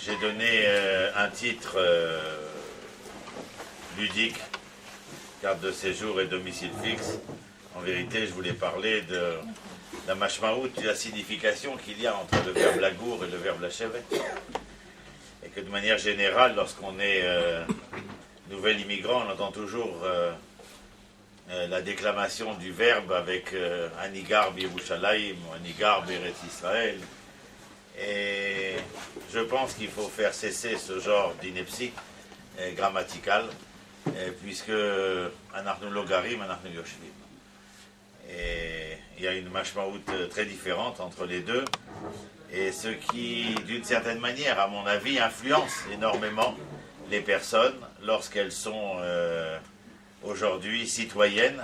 J'ai donné un titre ludique, carte de séjour et domicile fixe. En vérité, je voulais parler de la mashmaout, de la signification qu'il y a entre le verbe lagour et le verbe lachevet. Et que de manière générale, lorsqu'on est nouvel immigrant, on entend toujours la déclamation du verbe avec Anigar Birushalayim, Anigar Beret Israël. Et je pense qu'il faut faire cesser ce genre d'ineptie grammaticale, puisque Anachnu Logarim, Anachnu Yoshvim. Et il y a une mashmaout très différente entre les deux, et ce qui, d'une certaine manière, à mon avis, influence énormément les personnes lorsqu'elles sont aujourd'hui citoyennes,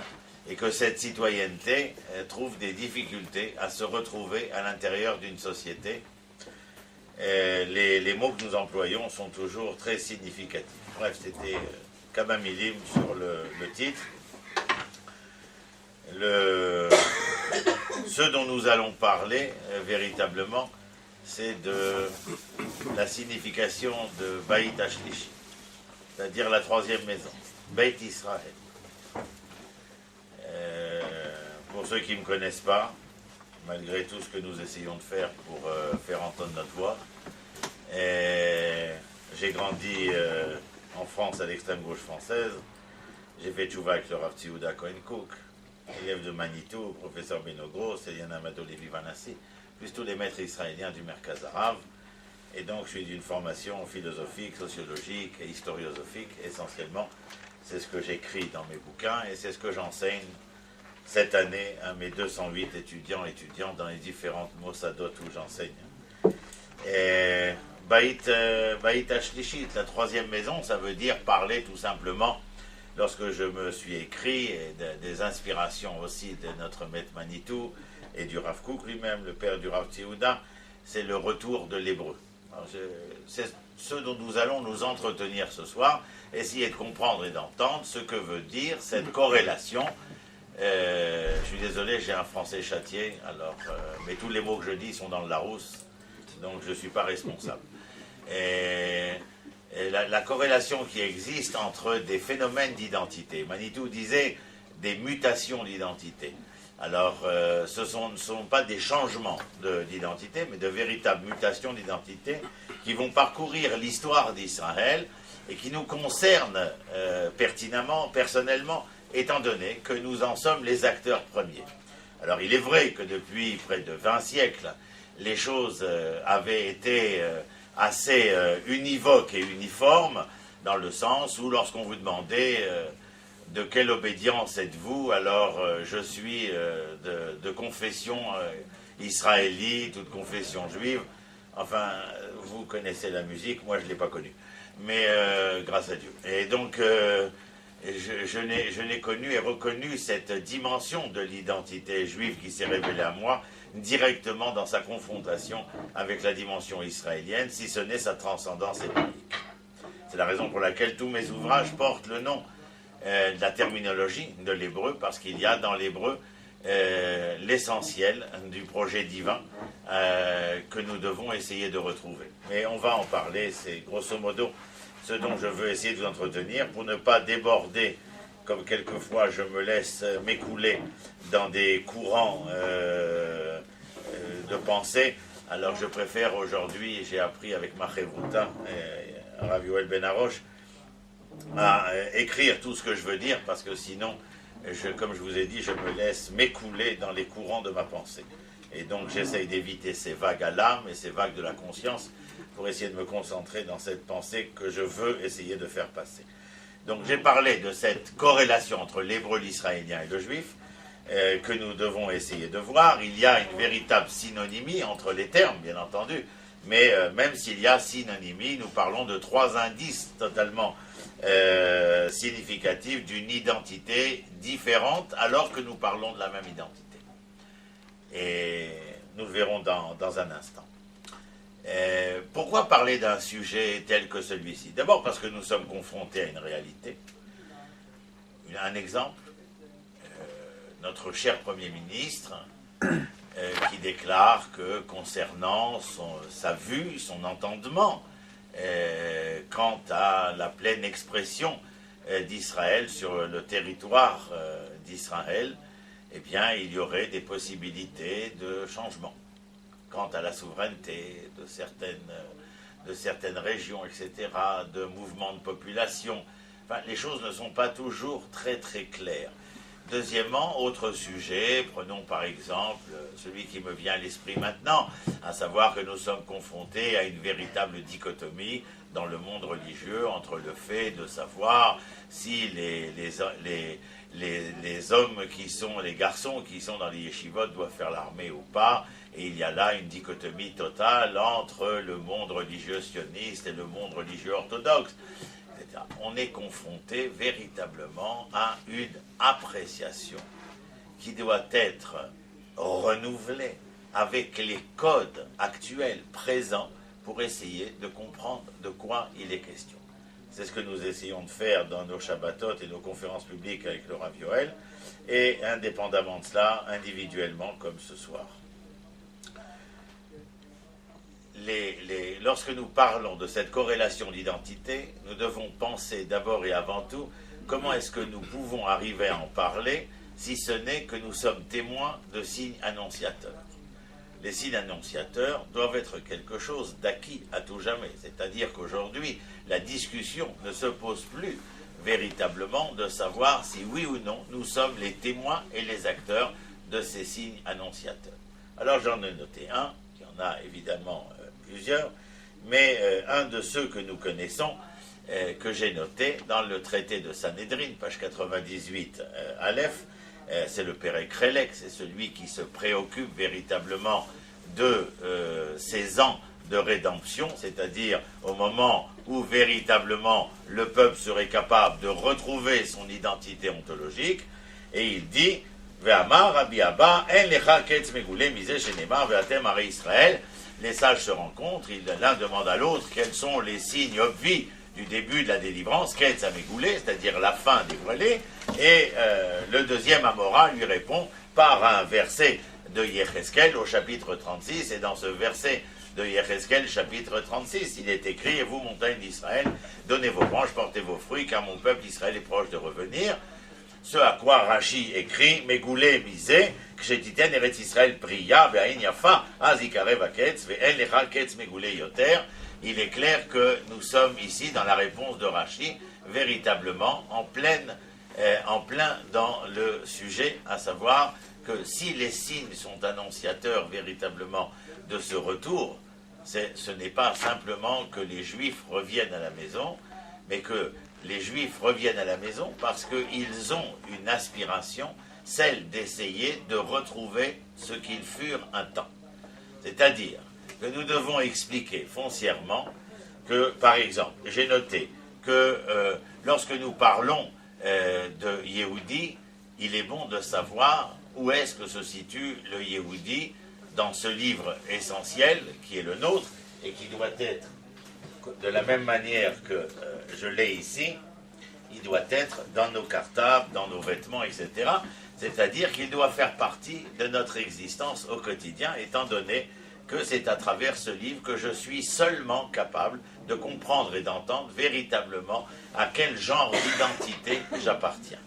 et que cette citoyenneté trouve des difficultés à se retrouver à l'intérieur d'une société. Les mots que nous employons sont toujours très significatifs. Bref, c'était Kamamilim sur le titre. Ce dont nous allons parler véritablement, c'est de la signification de Baït Ashlishi, c'est-à-dire la troisième maison, Baït Israël. Pour ceux qui ne me connaissent pas, malgré tout ce que nous essayons de faire pour faire entendre notre voix, j'ai grandi en France, à l'extrême gauche française. J'ai fait tchouva avec le Rav Tzihouda Cohen-Cook, élève de Manitou, professeur Benogros, Eliana Amado Levi Vanassi, plus tous les maîtres israéliens du Merkaz Arav. Et donc je suis d'une formation philosophique, sociologique et historiosophique essentiellement. C'est ce que j'écris dans mes bouquins et c'est ce que j'enseigne cette année à mes 208 étudiants dans les différentes Mossadot où j'enseigne. Et Baït Ashlishit, la troisième maison, ça veut dire parler tout simplement. Lorsque je me suis écrit, et des inspirations aussi de notre maître Manitou et du Rav Kook lui-même, le père du Rav Tzihouda, c'est le retour de l'hébreu. C'est ce dont nous allons nous entretenir ce soir, essayer de comprendre et d'entendre ce que veut dire cette corrélation. Je suis désolé, j'ai un français châtié, alors, mais tous les mots que je dis sont dans le Larousse, donc je ne suis pas responsable. Et la corrélation qui existe entre des phénomènes d'identité. Manitou disait des mutations d'identité. Alors, ce ne sont pas des changements d'identité, mais de véritables mutations d'identité qui vont parcourir l'histoire d'Israël et qui nous concernent pertinemment, personnellement, étant donné que nous en sommes les acteurs premiers. Alors, il est vrai que depuis près de 20 siècles, les choses avaient été assez univoques et uniformes, dans le sens où lorsqu'on vous demandait de quelle obédience êtes-vous, alors je suis de confession israélite ou de confession juive. Enfin, vous connaissez la musique, moi je ne l'ai pas connue, mais grâce à Dieu. Et donc, je n'ai connu et reconnu cette dimension de l'identité juive qui s'est révélée à moi directement dans sa confrontation avec la dimension israélienne, si ce n'est sa transcendance hébraïque. C'est la raison pour laquelle tous mes ouvrages portent le nom de la terminologie de l'hébreu, parce qu'il y a dans l'hébreu l'essentiel du projet divin que nous devons essayer de retrouver. Mais on va en parler, c'est grosso modo ce dont je veux essayer de vous entretenir, pour ne pas déborder, comme quelquefois je me laisse m'écouler dans des courants de pensée. Alors je préfère aujourd'hui, j'ai appris avec Machevouta, Rav Yoel Ben Arosh, à écrire tout ce que je veux dire, parce que sinon, comme je vous ai dit, je me laisse m'écouler dans les courants de ma pensée. Et donc j'essaye d'éviter ces vagues à l'âme et ces vagues de la conscience pour essayer de me concentrer dans cette pensée que je veux essayer de faire passer. Donc j'ai parlé de cette corrélation entre l'hébreu, l'israélien et le juif, que nous devons essayer de voir. Il y a une véritable synonymie entre les termes, bien entendu, mais même s'il y a synonymie, nous parlons de trois indices totalement significatifs d'une identité différente, alors que nous parlons de la même identité. Et nous le verrons dans un instant. Pourquoi parler d'un sujet tel que celui-ci? D'abord parce que nous sommes confrontés à une réalité. Un exemple, notre cher Premier ministre, qui déclare que concernant sa vue, son entendement quant à la pleine expression d'Israël sur le territoire d'Israël, eh bien, il y aurait des possibilités de changement quant à la souveraineté de certaines régions, etc., de mouvements de population. Enfin, les choses ne sont pas toujours très très claires. Deuxièmement, autre sujet, prenons par exemple celui qui me vient à l'esprit maintenant, à savoir que nous sommes confrontés à une véritable dichotomie dans le monde religieux entre le fait de savoir si les hommes qui sont, les garçons qui sont dans les yeshivot doivent faire l'armée ou pas, et il y a là une dichotomie totale entre le monde religieux sioniste et le monde religieux orthodoxe. On est confronté véritablement à une appréciation qui doit être renouvelée avec les codes actuels, présents, pour essayer de comprendre de quoi il est question. C'est ce que nous essayons de faire dans nos Shabbatot et nos conférences publiques avec le Rav Yoel, et indépendamment de cela, individuellement comme ce soir. Lorsque nous parlons de cette corrélation d'identité, nous devons penser d'abord et avant tout comment est-ce que nous pouvons arriver à en parler si ce n'est que nous sommes témoins de signes annonciateurs. Les signes annonciateurs doivent être quelque chose d'acquis à tout jamais, c'est-à-dire qu'aujourd'hui, la discussion ne se pose plus véritablement de savoir si oui ou non nous sommes les témoins et les acteurs de ces signes annonciateurs. Alors j'en ai noté un, il y en a évidemment plusieurs, mais un de ceux que nous connaissons, que j'ai noté dans le traité de Sanhédrin, page 98, Aleph, c'est le Pérec Rélec, c'est celui qui se préoccupe véritablement de ces ans de rédemption, c'est-à-dire au moment où véritablement le peuple serait capable de retrouver son identité ontologique, et il dit Ve'amar Rabbi Abba, en lecha ketz megoulé misé shenemar ve'atem arei Israël. Les sages se rencontrent, l'un demande à l'autre quels sont les signes obvis du début de la délivrance, ketz amegoulé, c'est-à-dire la fin dévoilée, et le deuxième Amora lui répond par un verset de Yecheskel au chapitre 36, et dans ce verset de Yecheskel, chapitre 36, il est écrit « Et vous, montagnes d'Israël, donnez vos branches, portez vos fruits, car mon peuple Israël est proche de revenir. » Ce à quoi Rashi écrit « Megoulé misé, kshetiten eretz Israël priya, ve'ain yafa, az ikarev haketz, ve'en lecha ketz megoulé yoter » Il est clair que nous sommes ici, dans la réponse de Rashi, véritablement en plein dans le sujet, à savoir que si les signes sont annonciateurs véritablement de ce retour, ce n'est pas simplement que les Juifs reviennent à la maison, mais que les Juifs reviennent à la maison parce qu'ils ont une aspiration, celle d'essayer de retrouver ce qu'ils furent un temps. C'est-à-dire que nous devons expliquer foncièrement que, par exemple, j'ai noté que lorsque nous parlons de Yehudi, il est bon de savoir où est-ce que se situe le Yehudi dans ce livre essentiel qui est le nôtre et qui doit être, de la même manière que je l'ai ici, il doit être dans nos cartables, dans nos vêtements, etc. C'est-à-dire qu'il doit faire partie de notre existence au quotidien, étant donné que c'est à travers ce livre que je suis seulement capable de comprendre et d'entendre véritablement à quel genre d'identité j'appartiens.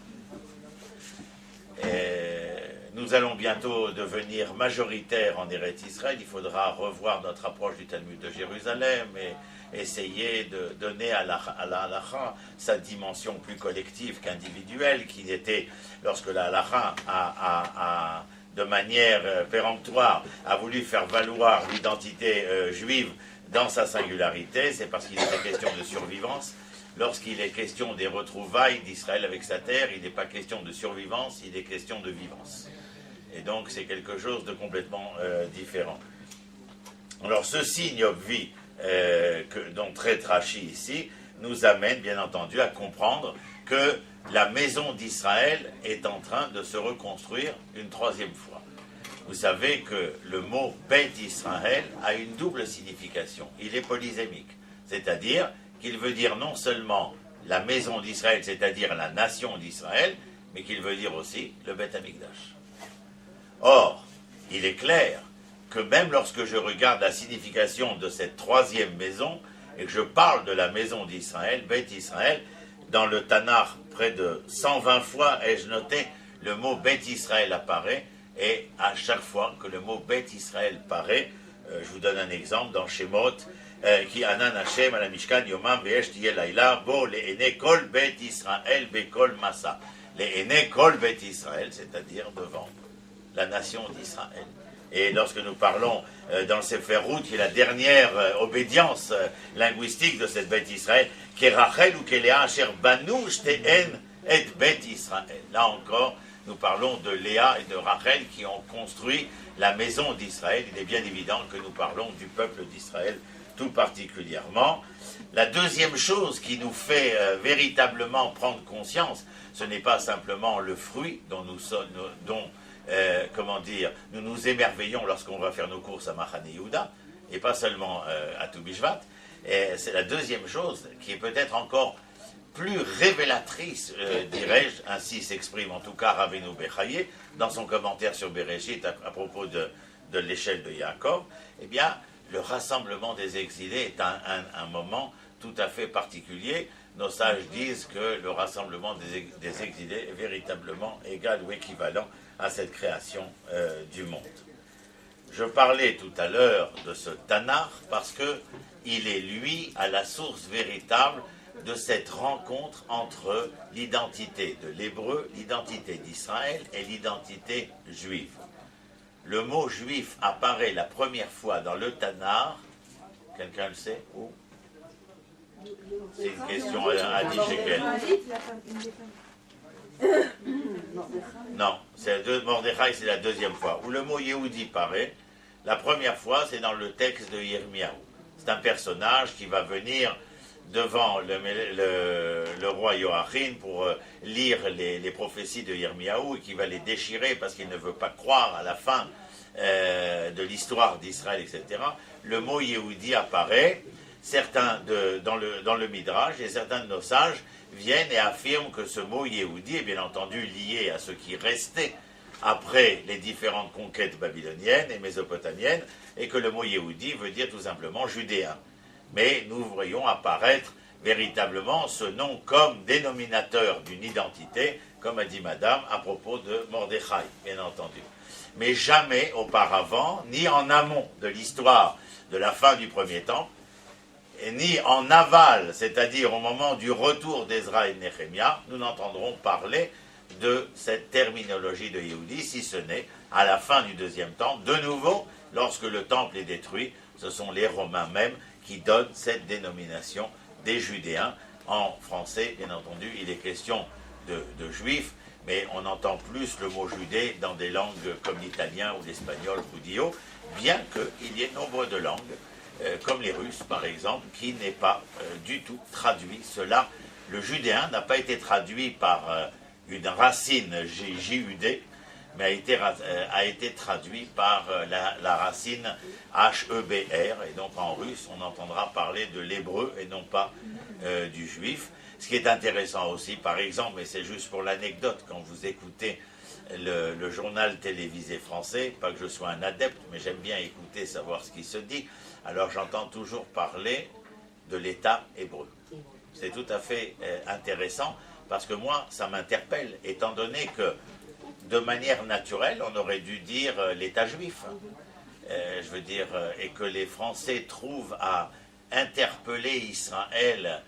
Nous allons bientôt devenir majoritaires en Eretz Israël. Il faudra revoir notre approche du Talmud de Jérusalem et essayer de donner à la halacha sa dimension plus collective qu'individuelle, qui était, lorsque la halacha a de manière péremptoire, a voulu faire valoir l'identité juive dans sa singularité, c'est parce qu'il était question de survivance. Lorsqu'il est question des retrouvailles d'Israël avec sa terre, il n'est pas question de survivance, il est question de vivance. Et donc c'est quelque chose de complètement différent. Alors ce signe obvi dont traite Rashi ici nous amène bien entendu à comprendre que la maison d'Israël est en train de se reconstruire une troisième fois. Vous savez que le mot Beit Israël a une double signification. Il est polysémique, c'est-à-dire qu'il veut dire non seulement la maison d'Israël, c'est-à-dire la nation d'Israël, mais qu'il veut dire aussi le Beth Amikdash. Or, il est clair que même lorsque je regarde la signification de cette troisième maison, et que je parle de la maison d'Israël, Beth Israël, dans le Tanakh, près de 120 fois ai-je noté, le mot Beth Israël apparaît, et à chaque fois que le mot Beth Israël paraît, je vous donne un exemple, dans Shemot, qui anan Hashem ala Mishkan yomam ve'esh tiyeh laila bo le'ene kol Beth Israël bekol masa. Le'ene kol Beth Israël, c'est-à-dire devant la nation d'Israël. Et lorsque nous parlons dans le Sefer Ruth, qui est la dernière obédience linguistique de cette Beth Israël, Kerachel ou Kelea asher banu shteen et Beth Israël. Là encore, nous parlons de Léa et de Rachel qui ont construit la maison d'Israël. Il est bien évident que nous parlons du peuple d'Israël tout particulièrement. La deuxième chose qui nous fait véritablement prendre conscience, ce n'est pas simplement le fruit dont nous sommes, nous nous émerveillons lorsqu'on va faire nos courses à Machane Yehuda, et pas seulement à Tou Bishvat. C'est la deuxième chose qui est peut-être encore plus révélatrice, dirais-je, ainsi s'exprime en tout cas Rabbeinu Bechaye, dans son commentaire sur Bereshit à propos de l'échelle de Yaakov. Eh bien, le rassemblement des exilés est un moment tout à fait particulier. Nos sages disent que le rassemblement des exilés est véritablement égal ou équivalent à cette création du monde. Je parlais tout à l'heure de ce Tanakh parce qu'il est, lui, à la source véritable de cette rencontre entre l'identité de l'hébreu, l'identité d'Israël et l'identité juive. Le mot juif apparaît la première fois dans le Tanakh. Quelqu'un le sait où? C'est une question à Adi Shekel. Non, Mordechai, c'est la deuxième fois. Où le mot Yehudi paraît, la première fois, c'est dans le texte de Yirmiyahu. C'est un personnage qui va venir devant le roi Joachim pour lire les prophéties de Yirmiyahu et qui va les déchirer parce qu'il ne veut pas croire à la fin de l'histoire d'Israël, etc. Le mot Yehudi apparaît. Certains dans le Midrash et certains de nos sages viennent et affirment que ce mot Yehudi est bien entendu lié à ce qui restait après les différentes conquêtes babyloniennes et mésopotamiennes et que le mot Yehudi veut dire tout simplement judéen. Mais nous voyons apparaître véritablement ce nom comme dénominateur d'une identité, comme a dit Madame à propos de Mordechai, bien entendu. Mais jamais auparavant, ni en amont de l'histoire de la fin du premier temple, ni en aval, c'est-à-dire au moment du retour d'Ezra et de Néhémia, nous n'entendrons parler de cette terminologie de Yehudi, si ce n'est à la fin du deuxième temple. De nouveau, lorsque le temple est détruit, ce sont les Romains même qui donnent cette dénomination des Judéens. En français, bien entendu, il est question de Juifs, mais on entend plus le mot Judée dans des langues comme l'italien ou l'espagnol ou dio, bien qu'il y ait nombre de langues comme les Russes par exemple, qui n'est pas du tout traduit. Cela, le judéen n'a pas été traduit par une racine JUD, mais a été traduit par la racine HEBR, et donc en russe on entendra parler de l'hébreu et non pas du juif. Ce qui est intéressant aussi, par exemple, et c'est juste pour l'anecdote, quand vous écoutez le journal télévisé français, pas que je sois un adepte, mais j'aime bien écouter, savoir ce qui se dit, alors j'entends toujours parler de l'État hébreu. C'est tout à fait intéressant, parce que moi, ça m'interpelle, étant donné que, de manière naturelle, on aurait dû dire l'État juif. Je veux dire, et que les Français trouvent à interpeller Israël,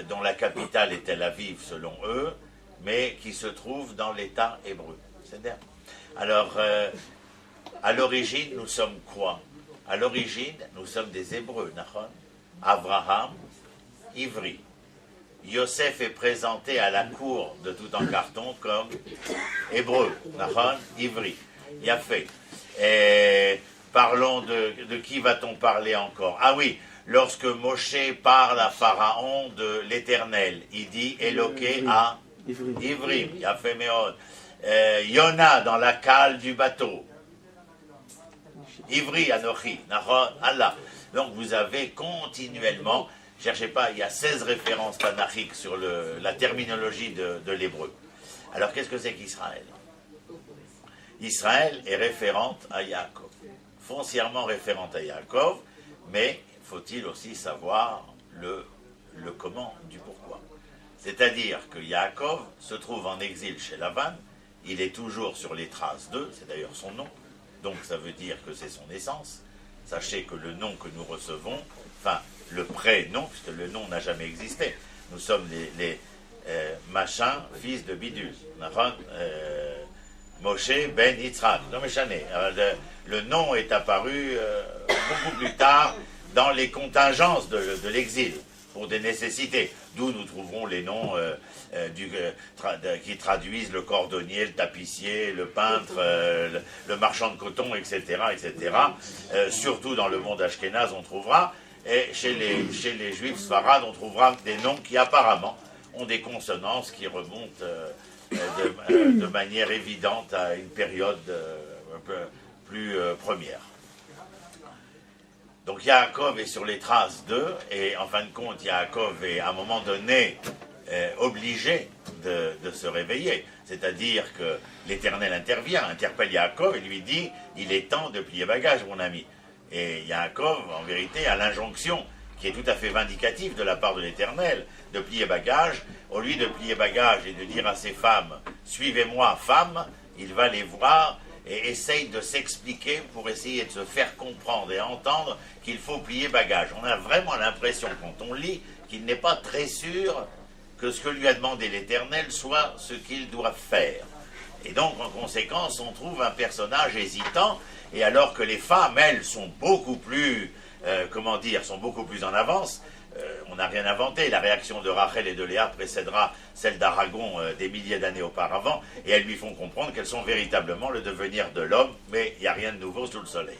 dont la capitale est Tel Aviv, selon eux, mais qui se trouve dans l'État hébreu. C'est-à-dire, alors, à l'origine, nous sommes quoi? À l'origine, nous sommes des Hébreux, Nachon. Abraham, Ivri. Yosef est présenté à la cour de Toutankharton comme Hébreu, Nachon, Ivri. Yafé. Et parlons de qui va-t-on parler encore? Ah oui, lorsque Moshe parle à Pharaon de l'Éternel, il dit Éloqué à Ivri. Yafé Meod. Yona dans la cale du bateau. Ivri, Anochi, Nachon, Allah. Donc vous avez continuellement, cherchez pas, il y a 16 références tanachiques sur la terminologie de l'hébreu. Alors qu'est-ce que c'est qu'Israël? Israël est référente à Yaakov, foncièrement référente à Yaakov, mais faut-il aussi savoir le comment du pourquoi. C'est-à-dire que Yaakov se trouve en exil chez Lavan, il est toujours sur les traces d'eux, c'est d'ailleurs son nom, donc ça veut dire que c'est son essence. Sachez que le nom que nous recevons, enfin le prénom, puisque le nom n'a jamais existé, nous sommes les machins, fils de bidule, Moshe ben Yitzhak, non mais chané. Le nom est apparu beaucoup plus tard dans les contingences de l'exil, pour des nécessités, d'où nous trouverons les noms qui traduisent le cordonnier, le tapissier, le peintre, le marchand de coton, etc. etc. Surtout dans le monde ashkénaze, on trouvera, et chez les juifs sfarades, on trouvera des noms qui apparemment ont des consonances qui remontent de manière évidente à une période un peu plus première. Donc Yaakov est sur les traces d'eux, et en fin de compte, Yaakov est à un moment donné obligé de se réveiller. C'est-à-dire que l'Éternel intervient, interpelle Yaakov et lui dit « Il est temps de plier bagage, mon ami ». Et Yaakov, en vérité, a l'injonction qui est tout à fait vindicative de la part de l'Éternel, de plier bagage. Au lieu de plier bagage et de dire à ses femmes « Suivez-moi, femmes », il va les voir et essaye de s'expliquer pour essayer de se faire comprendre et entendre qu'il faut plier bagage. On a vraiment l'impression, quand on lit, qu'il n'est pas très sûr que ce que lui a demandé l'Éternel soit ce qu'il doit faire. Et donc, en conséquence, on trouve un personnage hésitant, et alors que les femmes, elles, sont beaucoup plus, sont beaucoup plus en avance, on n'a rien inventé. La réaction de Rachel et de Léa précédera celle d'Aragon des milliers d'années auparavant, et elles lui font comprendre qu'elles sont véritablement le devenir de l'homme, mais il n'y a rien de nouveau sous le soleil.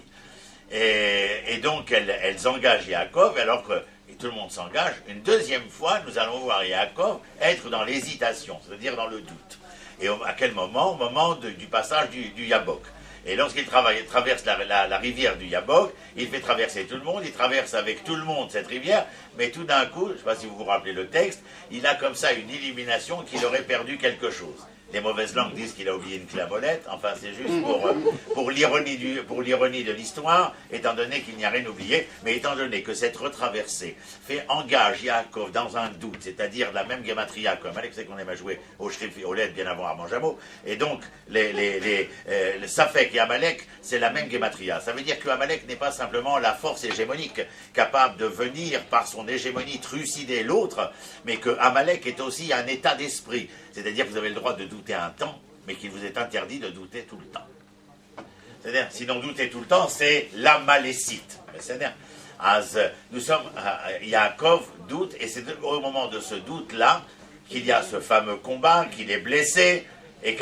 Et donc elles engagent Yaakov, alors que tout le monde s'engage. Une deuxième fois, nous allons voir Yaakov être dans l'hésitation, c'est-à-dire dans le doute. Et à quel moment? Au moment du passage du Yabok. Et lorsqu'il traverse la rivière du Yabok, il fait traverser tout le monde, il traverse avec tout le monde cette rivière, mais tout d'un coup, je ne sais pas si vous vous rappelez le texte, il a comme ça une illumination qu'il aurait perdu quelque chose. Les mauvaises langues disent qu'il a oublié une clé à molette, enfin c'est juste pour l'ironie de l'histoire, étant donné qu'il n'y a rien oublié, mais étant donné que cette retraversée engage Yaakov dans un doute, c'est-à-dire la même gematria comme Amalek, c'est qu'on aime à jouer au shrif et au led bien avant Armand Jameau, et donc le Safek et Amalek, c'est la même gematria. Ça veut dire que Amalek n'est pas simplement la force hégémonique, capable de venir par son hégémonie trucider l'autre, mais que Amalek est aussi un état d'esprit. C'est-à-dire que vous avez le droit de douter un temps, mais qu'il vous est interdit de douter tout le temps. C'est-à-dire, sinon douter tout le temps, c'est l'amalécite. C'est-à-dire, nous sommes, Yaakov doute, et c'est au moment de ce doute-là qu'il y a ce fameux combat, qu'il est blessé, et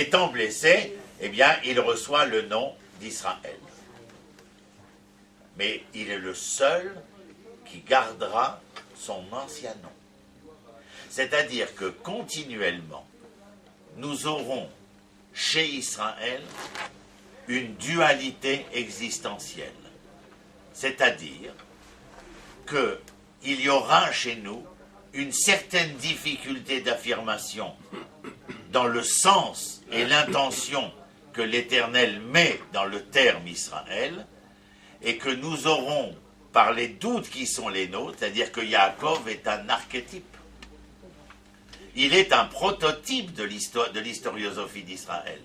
étant blessé, eh bien, il reçoit le nom d'Israël. Mais il est le seul qui gardera son ancien nom. C'est-à-dire que continuellement, nous aurons chez Israël une dualité existentielle. C'est-à-dire qu'il y aura chez nous une certaine difficulté d'affirmation dans le sens et l'intention que l'Éternel met dans le terme Israël, et que nous aurons, par les doutes qui sont les nôtres, c'est-à-dire que Yaakov est un archétype. Il est un prototype de l'historiosophie d'Israël.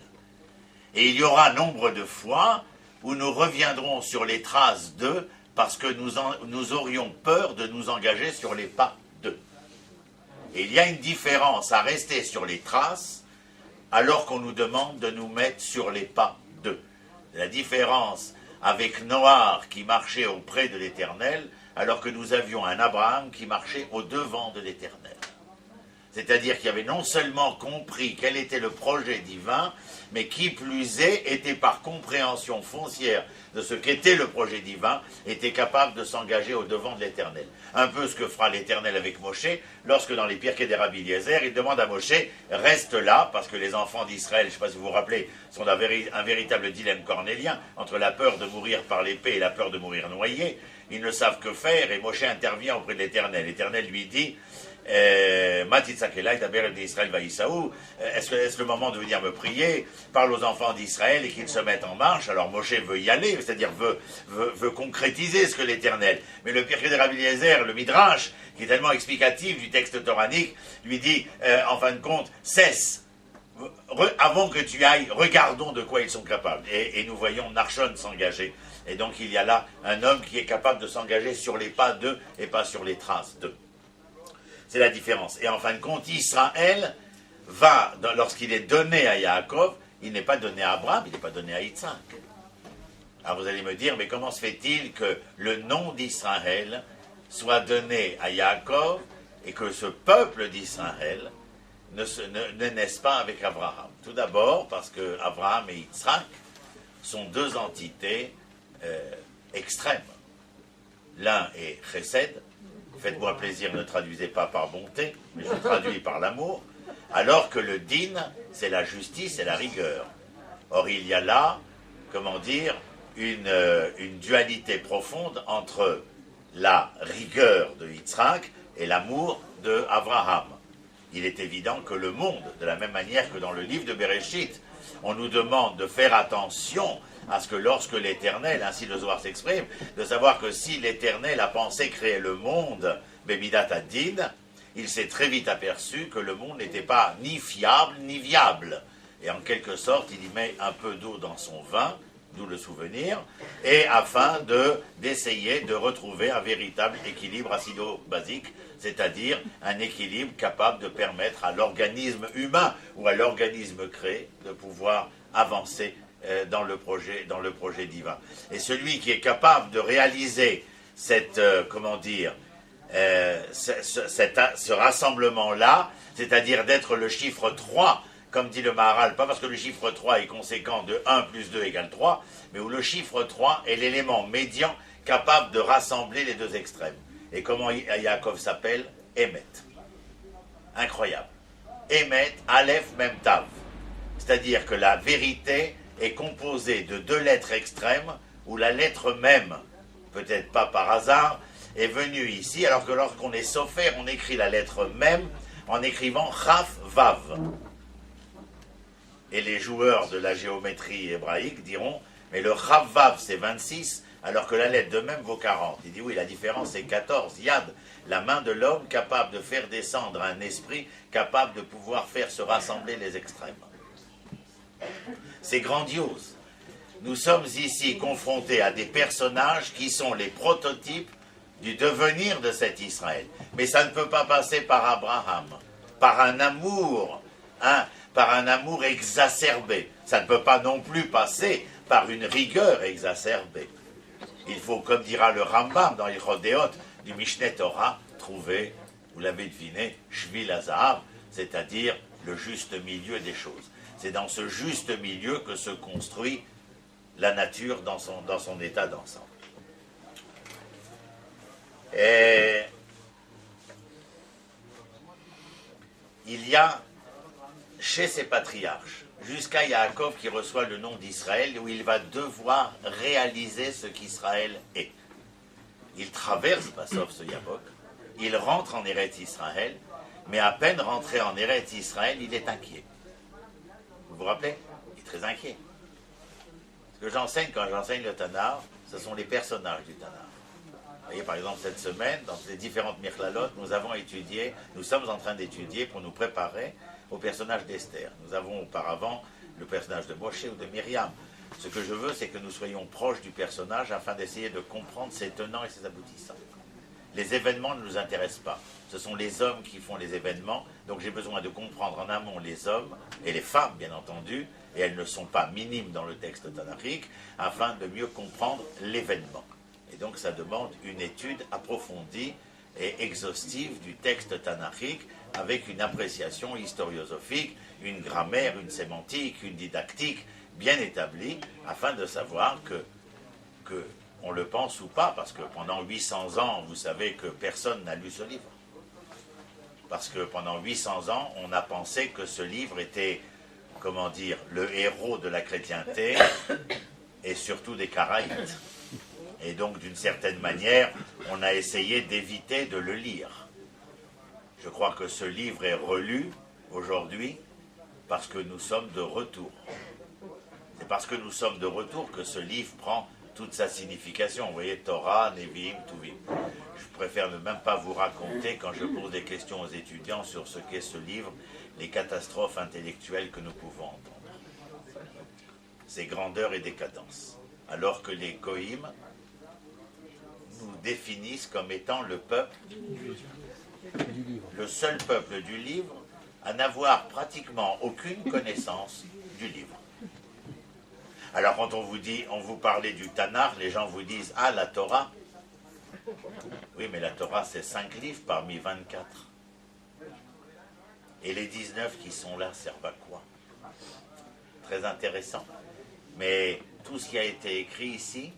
Et il y aura nombre de fois où nous reviendrons sur les traces d'eux parce que nous aurions peur de nous engager sur les pas d'eux. Et il y a une différence à rester sur les traces alors qu'on nous demande de nous mettre sur les pas d'eux. La différence avec Noach qui marchait auprès de l'Éternel alors que nous avions un Abraham qui marchait au-devant de l'Éternel. C'est-à-dire qu'il avait non seulement compris quel était le projet divin, mais qui plus est, était par compréhension foncière de ce qu'était le projet divin, était capable de s'engager au-devant de l'Éternel. Un peu ce que fera l'Éternel avec Moshe, lorsque dans les Pirkei des Rabbi Eliezer, il demande à Moshe, reste là, parce que les enfants d'Israël, je ne sais pas si vous vous rappelez, sont un véritable dilemme cornélien, entre la peur de mourir par l'épée et la peur de mourir noyé. Ils ne savent que faire, et Moshe intervient auprès de l'Éternel. L'Éternel lui dit, Matitzakela, Daber d'Israël Vaïsaou, est-ce le moment de venir me prier? Parle aux enfants d'Israël et qu'ils se mettent en marche. Alors Moshe veut y aller, c'est-à-dire veut concrétiser ce que l'Éternel. Mais le Pirkei de Rabbi Eliezer, le Midrash, qui est tellement explicatif du texte toranique, lui dit, en fin de compte, cesse. Avant que tu ailles, regardons de quoi ils sont capables. Et nous voyons Narshon s'engager. Et donc il y a là un homme qui est capable de s'engager sur les pas d'eux et pas sur les traces d'eux. C'est la différence. Et en fin de compte, Israël va, lorsqu'il est donné à Yaakov, il n'est pas donné à Abraham, il n'est pas donné à Yitzhak. Alors vous allez me dire, mais comment se fait-il que le nom d'Israël soit donné à Yaakov et que ce peuple d'Israël ne naisse pas avec Abraham? Tout d'abord parce que Abraham et Yitzhak sont deux entités extrêmes. L'un est Chesed, faites-moi plaisir, ne traduisez pas par bonté, mais je traduis par l'amour, alors que le din, c'est la justice et la rigueur. Or, il y a là, comment dire, une dualité profonde entre la rigueur de Yitzhak et l'amour de Abraham. Il est évident que le monde, de la même manière que dans le livre de Bereshit, on nous demande de faire attention à ce que lorsque l'Éternel, ainsi le Zohar s'exprime, de savoir que si l'Éternel a pensé créer le monde, Bemidat ad-Din, il s'est très vite aperçu que le monde n'était pas ni fiable ni viable. Et en quelque sorte, il y met un peu d'eau dans son vin, d'où le souvenir, et afin d'essayer de retrouver un véritable équilibre acido-basique, c'est-à-dire un équilibre capable de permettre à l'organisme humain ou à l'organisme créé de pouvoir avancer dans le projet divin. Et celui qui est capable de réaliser cette, ce rassemblement-là, c'est-à-dire d'être le chiffre 3, comme dit le Maharal, pas parce que le chiffre 3 est conséquent de 1 plus 2 égale 3, mais où le chiffre 3 est l'élément médian capable de rassembler les deux extrêmes. Et comment Yaakov s'appelle? Emet. Incroyable. Emet, Aleph, Mem, Tav. C'est-à-dire que la vérité est composée de deux lettres extrêmes, où la lettre Mem, peut-être pas par hasard, est venue ici, alors que lorsqu'on est sofer, on écrit la lettre Mem en écrivant Chaf, Vav. Et les joueurs de la géométrie hébraïque diront, mais le Chaf, Vav, c'est 26, alors que la lettre de Mem vaut 40. Il dit oui, la différence c'est 14. Yad, la main de l'homme capable de faire descendre un esprit, capable de pouvoir faire se rassembler les extrêmes. C'est grandiose. Nous sommes ici confrontés à des personnages qui sont les prototypes du devenir de cet Israël. Mais ça ne peut pas passer par Abraham, par un amour, par un amour exacerbé. Ça ne peut pas non plus passer par une rigueur exacerbée. Il faut, comme dira le Rambam dans les Chodéot du Mishneh Torah, trouver, vous l'avez deviné, Shvil HaZahav, c'est-à-dire le juste milieu des choses. C'est dans ce juste milieu que se construit la nature dans son état d'ensemble. Et il y a chez ces patriarches, jusqu'à Yaakov qui reçoit le nom d'Israël, où il va devoir réaliser ce qu'Israël est. Il traverse Basov ce Yabok, il rentre en Eretz Israël, mais à peine rentré en Eretz Israël, il est inquiet. Vous vous rappelez? Il est très inquiet. Ce que j'enseigne quand j'enseigne le Tanakh, ce sont les personnages du Tanakh. Vous voyez, par exemple, cette semaine, dans les différentes Mirlalot, nous sommes en train d'étudier pour nous préparer au personnage d'Esther. Nous avons auparavant le personnage de Moshe ou de Myriam. Ce que je veux, c'est que nous soyons proches du personnage afin d'essayer de comprendre ses tenants et ses aboutissants. Les événements ne nous intéressent pas. Ce sont les hommes qui font les événements, donc j'ai besoin de comprendre en amont les hommes et les femmes, bien entendu, et elles ne sont pas minimes dans le texte tanachique, afin de mieux comprendre l'événement. Et donc ça demande une étude approfondie et exhaustive du texte tanachique, avec une appréciation historiosophique, une grammaire, une sémantique, une didactique bien établie, afin de savoir que on le pense ou pas, parce que pendant 800 ans, vous savez que personne n'a lu ce livre. Parce que pendant 800 ans, on a pensé que ce livre était, comment dire, le héros de la chrétienté, et surtout des Karaïtes. Et donc, d'une certaine manière, on a essayé d'éviter de le lire. Je crois que ce livre est relu aujourd'hui parce que nous sommes de retour. C'est parce que nous sommes de retour que ce livre prend toute sa signification. Vous voyez, Torah, Nevi'im, Tuvim. Je préfère ne même pas vous raconter, quand je pose des questions aux étudiants sur ce qu'est ce livre, les catastrophes intellectuelles que nous pouvons entendre. C'est grandeur et décadence. Alors que les Goïms nous définissent comme étant le peuple, le seul peuple du livre à n'avoir pratiquement aucune connaissance du livre. Alors quand on vous parlait du Tanakh, les gens vous disent « Ah, la Torah ». Oui, mais la Torah, c'est 5 livres parmi 24. Et les 19 qui sont là servent à quoi? Très intéressant. Mais tout ce qui a été écrit ici,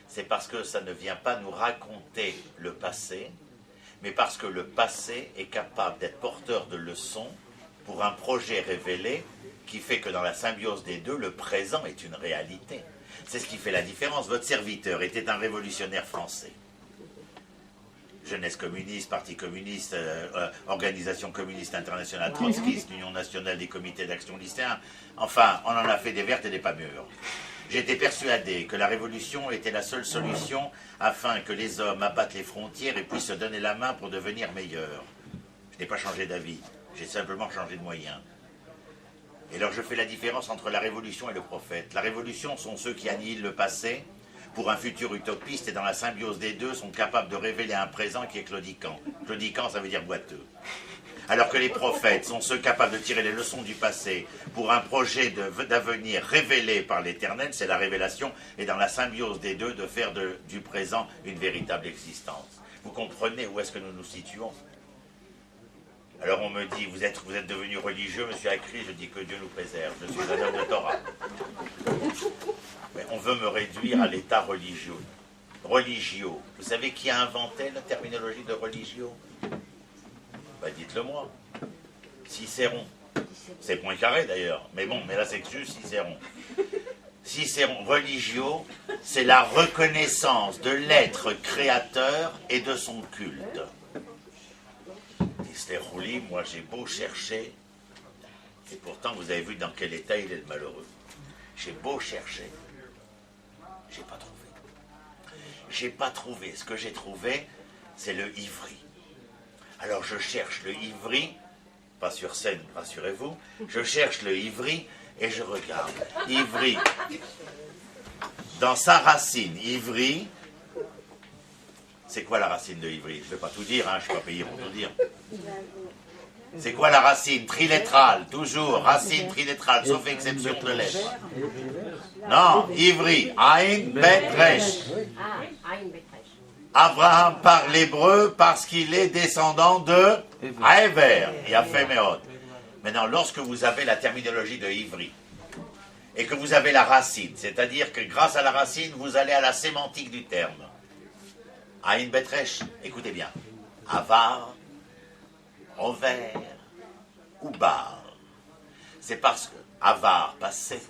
c'est parce que ça ne vient pas nous raconter le passé, mais parce que le passé est capable d'être porteur de leçons pour un projet révélé qui fait que dans la symbiose des deux, le présent est une réalité. C'est ce qui fait la différence. Votre serviteur était un révolutionnaire français. Jeunesse communiste, Parti communiste, Organisation communiste internationale trotskiste, Union nationale des comités d'action lycéens. Enfin, on en a fait des vertes et des pas mûres. J'étais persuadé que la révolution était la seule solution afin que les hommes abattent les frontières et puissent se donner la main pour devenir meilleurs. Je n'ai pas changé d'avis, j'ai simplement changé de moyen. Et alors je fais la différence entre la révolution et le prophète. La révolution sont ceux qui annihilent le passé pour un futur utopiste et dans la symbiose des deux sont capables de révéler un présent qui est claudiquant. Claudiquant, ça veut dire boiteux. Alors que les prophètes sont ceux capables de tirer les leçons du passé pour un projet d'avenir révélé par l'Éternel, c'est la révélation, et dans la symbiose des deux, de faire du présent une véritable existence. Vous comprenez où est-ce que nous nous situons? Alors on me dit, vous êtes devenu religieux, monsieur Akri, je dis que Dieu nous préserve, je suis un homme de Torah. Mais on veut me réduire à l'état religieux. Religio. Vous savez qui a inventé la terminologie de religio? Ben dites-le moi. Cicéron. C'est Poincaré d'ailleurs. Mais bon, mais là c'est que juste Cicéron. Cicéron, religio, c'est la reconnaissance de l'être créateur et de son culte. Roulis, moi j'ai beau chercher, et pourtant vous avez vu dans quel état il est le malheureux. J'ai beau chercher, j'ai pas trouvé. J'ai pas trouvé. Ce que j'ai trouvé, c'est le Ivri. Alors je cherche le Ivri, pas sur scène, rassurez-vous, je cherche le Ivri et je regarde. Ivri, dans sa racine, Ivri, c'est quoi la racine de Ivri? Je ne vais pas tout dire, hein, je ne suis pas payé pour tout dire. C'est quoi la racine? Trilétrale, toujours, racine trilétrale, sauf exception de lettres. Non, Ivri, Aïn Bet Resh. Abraham parle hébreu parce qu'il est descendant de Aéver, il a fait Méod. Maintenant, lorsque vous avez la terminologie de Ivri, et que vous avez la racine, c'est-à-dire que grâce à la racine, vous allez à la sémantique du terme. Aïn Betresh, écoutez bien. Avar, Over, ou Bar. C'est parce que Avar, passé,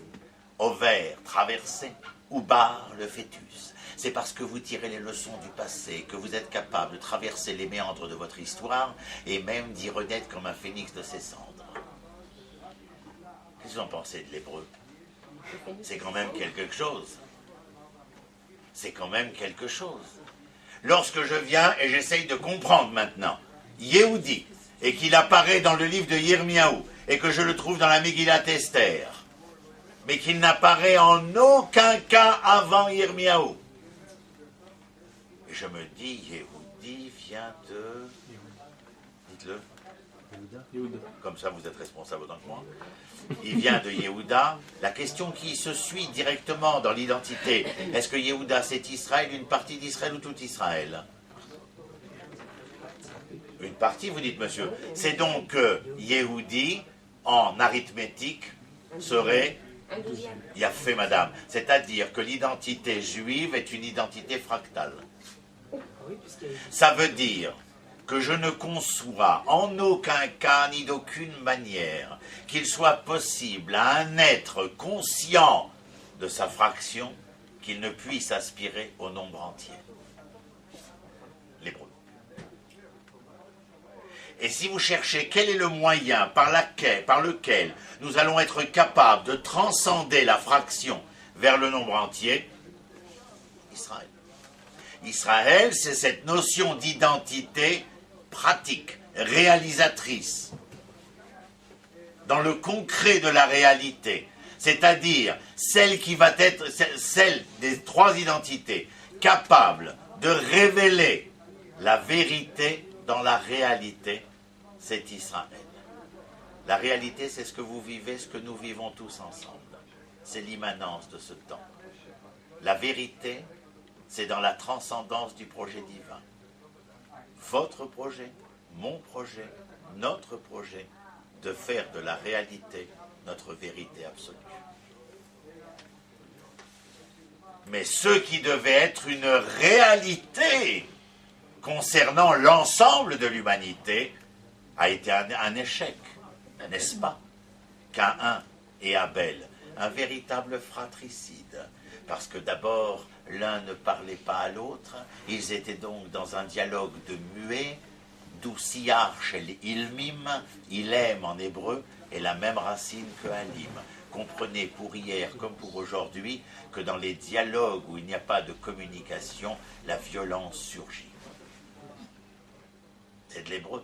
Over, traversé, ou Bar, le fœtus. C'est parce que vous tirez les leçons du passé, que vous êtes capable de traverser les méandres de votre histoire, et même d'y renaître comme un phénix de ses cendres. Qu'est-ce que vous en pensez de l'hébreu? C'est quand même quelque chose. C'est quand même quelque chose. Lorsque je viens et j'essaye de comprendre maintenant Yehudi, et qu'il apparaît dans le livre de Yirmiyahu, et que je le trouve dans la Megillat Esther, mais qu'il n'apparaît en aucun cas avant Yirmiyahu. Et je me dis, Yehudi vient de... Dites-le. Yehuda. Comme ça, vous êtes responsable autant que moi. Il vient de Yehuda. La question qui se suit directement dans l'identité, est-ce que Yehuda c'est Israël, une partie d'Israël ou tout Israël? Une partie, vous dites, monsieur. C'est donc que Yehudi, en arithmétique, serait Yafé, madame. C'est-à-dire que l'identité juive est une identité fractale. Ça veut dire que je ne conçois en aucun cas ni d'aucune manière qu'il soit possible à un être conscient de sa fraction qu'il ne puisse aspirer au nombre entier. L'hébreu. Et si vous cherchez quel est le moyen par lequel nous allons être capables de transcender la fraction vers le nombre entier, Israël. Israël, c'est cette notion d'identité pratique, réalisatrice, dans le concret de la réalité, c'est-à-dire celle qui va être celle des trois identités, capable de révéler la vérité dans la réalité, c'est Israël. La réalité, c'est ce que vous vivez, ce que nous vivons tous ensemble. C'est l'immanence de ce temps. La vérité, c'est dans la transcendance du projet divin. Votre projet, mon projet, notre projet, de faire de la réalité notre vérité absolue. Mais ce qui devait être une réalité concernant l'ensemble de l'humanité a été un échec, n'est-ce pas? Caïn et Abel, un véritable fratricide, parce que d'abord, l'un ne parlait pas à l'autre, ils étaient donc dans un dialogue de muets, d'où Siyar chez Ilmim, Ilem en hébreu, est la même racine que Alim. Comprenez pour hier comme pour aujourd'hui que dans les dialogues où il n'y a pas de communication, la violence surgit. C'est de l'hébreu.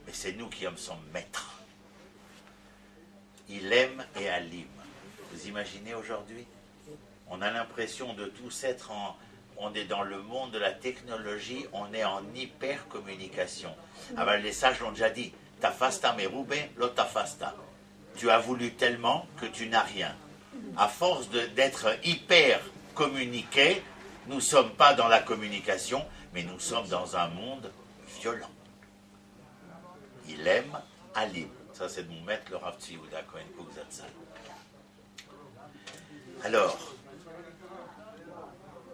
Mais c'est nous qui en sommes maîtres. Ilem et Alim. Vous imaginez aujourd'hui? On a l'impression de tous être on est dans le monde de la technologie, on est en hyper-communication. Alors les sages l'ont déjà dit, tafasta merube, lo tafasta. Tu as voulu tellement que tu n'as rien. À force d'être hyper-communiqué, nous ne sommes pas dans la communication, mais nous sommes dans un monde violent. Il aime Alim. Ça, c'est de mon maître, le Rav Tzvi-Yehuda Cohen Kook Zatzal. Alors,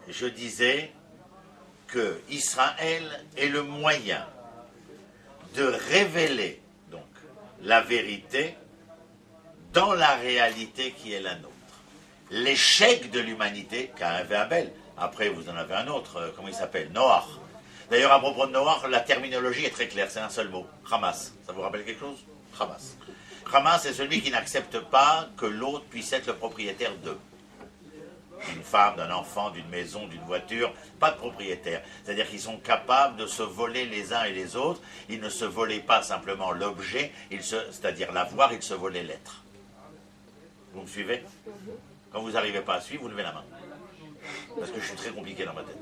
je disais que Israël est le moyen de révéler donc la vérité dans la réalité qui est la nôtre. L'échec de l'humanité, Caïn et Abel, après vous en avez un autre, comment il s'appelle? Noach. D'ailleurs, à propos de Noach, la terminologie est très claire, c'est un seul mot, Hamas. Ça vous rappelle quelque chose? Hamas. Hamas, c'est celui qui n'accepte pas que l'autre puisse être le propriétaire d'eux. D'une femme, d'un enfant, d'une maison, d'une voiture, pas de propriétaire. C'est-à-dire qu'ils sont capables de se voler les uns et les autres. Ils ne se volaient pas simplement l'objet, c'est-à-dire l'avoir, ils se volaient l'être. Vous me suivez? Quand vous n'arrivez pas à suivre, vous levez la main. Parce que je suis très compliqué dans ma tête.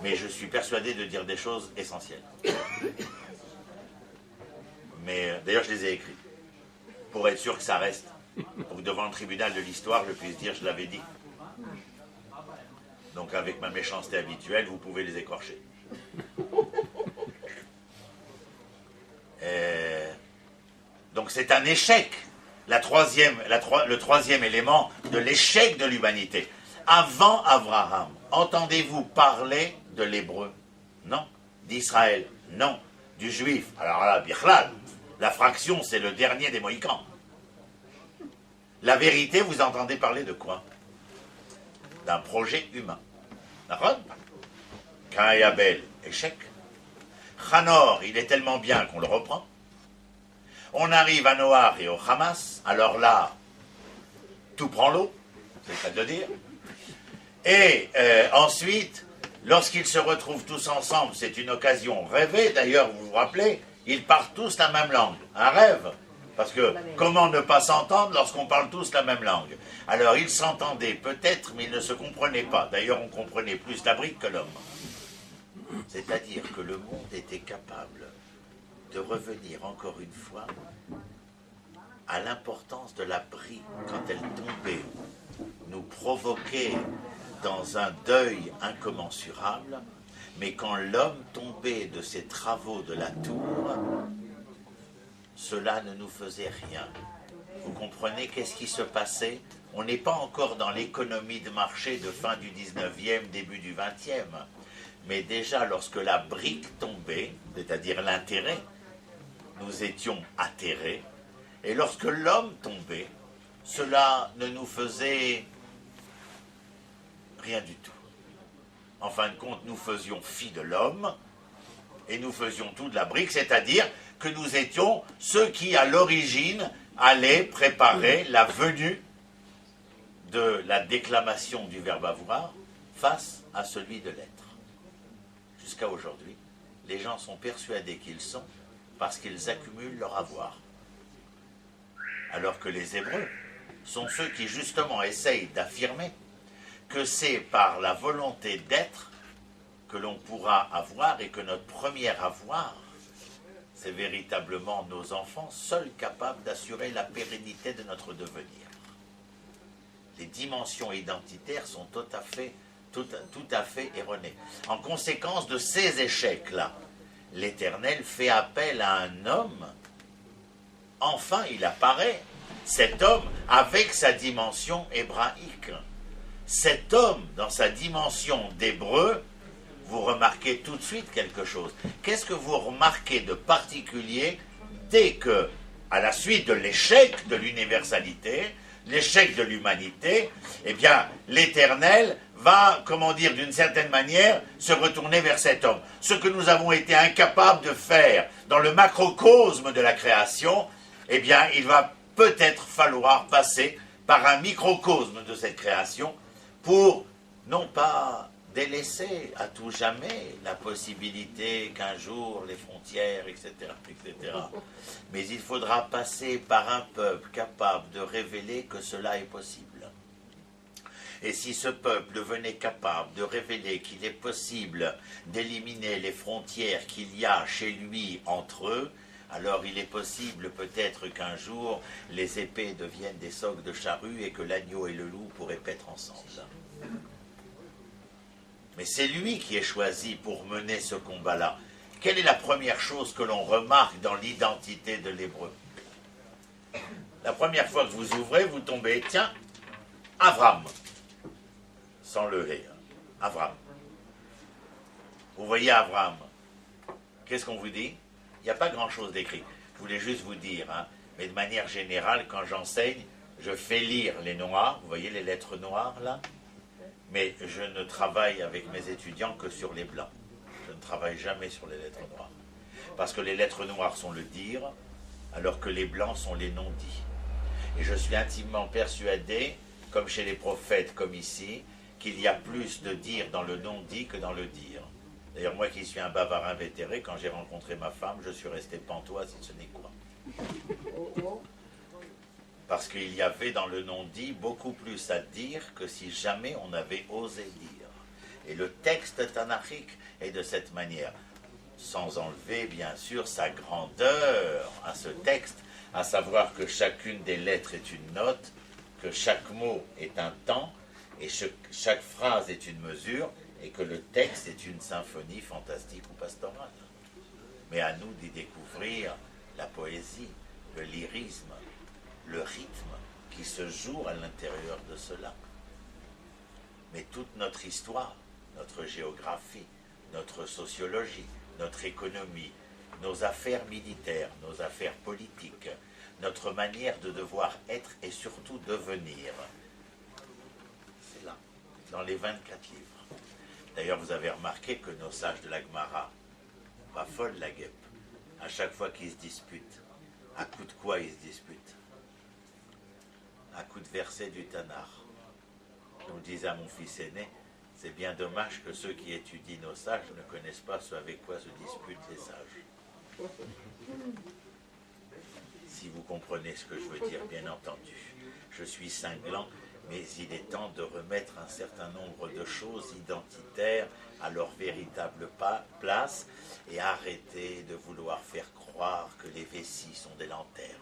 Mais je suis persuadé de dire des choses essentielles. Mais d'ailleurs, je les ai écrites. Pour être sûr que ça reste. Pour que devant le tribunal de l'histoire, je puisse dire je l'avais dit. Donc avec ma méchanceté habituelle, vous pouvez les écorcher. Donc c'est un échec. Le troisième élément de l'échec de l'humanité. Avant Abraham, entendez-vous parler de l'hébreu? Non. D'Israël? Non. Du juif? Alors là, Bichlal, la fraction, c'est le dernier des Mohicans. La vérité, vous entendez parler de quoi? D'un projet humain. D'accord? Caïn et Abel, échec. Hanor, il est tellement bien qu'on le reprend. On arrive à Noach et au Hamas, alors là, tout prend l'eau, c'est le cas de le dire. Et ensuite, lorsqu'ils se retrouvent tous ensemble, c'est une occasion rêvée, d'ailleurs, vous vous rappelez, ils parlent tous la même langue, un rêve. Parce que comment ne pas s'entendre lorsqu'on parle tous la même langue? Alors ils s'entendaient peut-être, mais ils ne se comprenaient pas. D'ailleurs, on comprenait plus la brique que l'homme. C'est-à-dire que le monde était capable de revenir encore une fois à l'importance de la brique quand elle tombait, nous provoquait dans un deuil incommensurable, mais quand l'homme tombait de ses travaux de la tour, cela ne nous faisait rien. Vous comprenez qu'est-ce qui se passait? On n'est pas encore dans l'économie de marché de fin du 19e, début du 20e. Mais déjà, lorsque la brique tombait, c'est-à-dire l'intérêt, nous étions atterrés. Et lorsque l'homme tombait, cela ne nous faisait rien du tout. En fin de compte, nous faisions fi de l'homme et nous faisions tout de la brique, c'est-à-dire que nous étions ceux qui, à l'origine, allaient préparer la venue de la déclamation du verbe avoir face à celui de l'être. Jusqu'à aujourd'hui, les gens sont persuadés qu'ils sont parce qu'ils accumulent leur avoir. Alors que les Hébreux sont ceux qui justement essayent d'affirmer que c'est par la volonté d'être que l'on pourra avoir et que notre premier avoir, c'est véritablement nos enfants seuls capables d'assurer la pérennité de notre devenir. Les dimensions identitaires sont tout à fait erronées. En conséquence de ces échecs-là, l'Éternel fait appel à un homme. Enfin, il apparaît, cet homme, avec sa dimension hébraïque. Cet homme, dans sa dimension d'hébreu, vous remarquez tout de suite quelque chose. Qu'est-ce que vous remarquez de particulier dès que, à la suite de l'échec de l'universalité, l'échec de l'humanité, eh bien, l'Éternel va, comment dire, d'une certaine manière, se retourner vers cet homme. Ce que nous avons été incapables de faire dans le macrocosme de la création, eh bien, il va peut-être falloir passer par un microcosme de cette création pour, non pas délaisser à tout jamais la possibilité qu'un jour les frontières, etc., mais il faudra passer par un peuple capable de révéler que cela est possible. Et si ce peuple devenait capable de révéler qu'il est possible d'éliminer les frontières qu'il y a chez lui entre eux, alors il est possible peut-être qu'un jour les épées deviennent des socs de charrue et que l'agneau et le loup pourraient paître ensemble. Mais c'est lui qui est choisi pour mener ce combat-là. Quelle est la première chose que l'on remarque dans l'identité de l'hébreu? La première fois que vous ouvrez, vous tombez, tiens, Avram. Sans le hé, Avram. Vous voyez Avram. Qu'est-ce qu'on vous dit? Il n'y a pas grand-chose d'écrit. Je voulais juste vous dire, mais de manière générale, quand j'enseigne, je fais lire les noirs. Vous voyez les lettres noires, là? Mais je ne travaille avec mes étudiants que sur les blancs. Je ne travaille jamais sur les lettres noires. Parce que les lettres noires sont le dire, alors que les blancs sont les non-dits. Et je suis intimement persuadé, comme chez les prophètes, comme ici, qu'il y a plus de dire dans le non-dit que dans le dire. D'ailleurs, moi qui suis un bavard invétéré, quand j'ai rencontré ma femme, je suis resté pantois, si ce n'est quoi. Parce qu'il y avait dans le non-dit beaucoup plus à dire que si jamais on avait osé dire. Et le texte tanachique est de cette manière, sans enlever bien sûr sa grandeur à ce texte, à savoir que chacune des lettres est une note, que chaque mot est un temps, et chaque phrase est une mesure, et que le texte est une symphonie fantastique ou pastorale. Mais à nous d'y découvrir la poésie, le lyrisme, le rythme qui se joue à l'intérieur de cela. Mais toute notre histoire, notre géographie, notre sociologie, notre économie, nos affaires militaires, nos affaires politiques, notre manière de devoir être et surtout devenir, c'est là, dans les 24 livres. D'ailleurs, vous avez remarqué que nos sages de la Gemara, pas folle la guêpe, à chaque fois qu'ils se disputent, à coup de quoi ils se disputent? À coup de verset du Tanakh. Je vous disais à mon fils aîné, c'est bien dommage que ceux qui étudient nos sages ne connaissent pas ce avec quoi se disputent les sages. Si vous comprenez ce que je veux dire, bien entendu. Je suis cinglant, mais il est temps de remettre un certain nombre de choses identitaires à leur véritable place et arrêter de vouloir faire croire que les vessies sont des lanternes.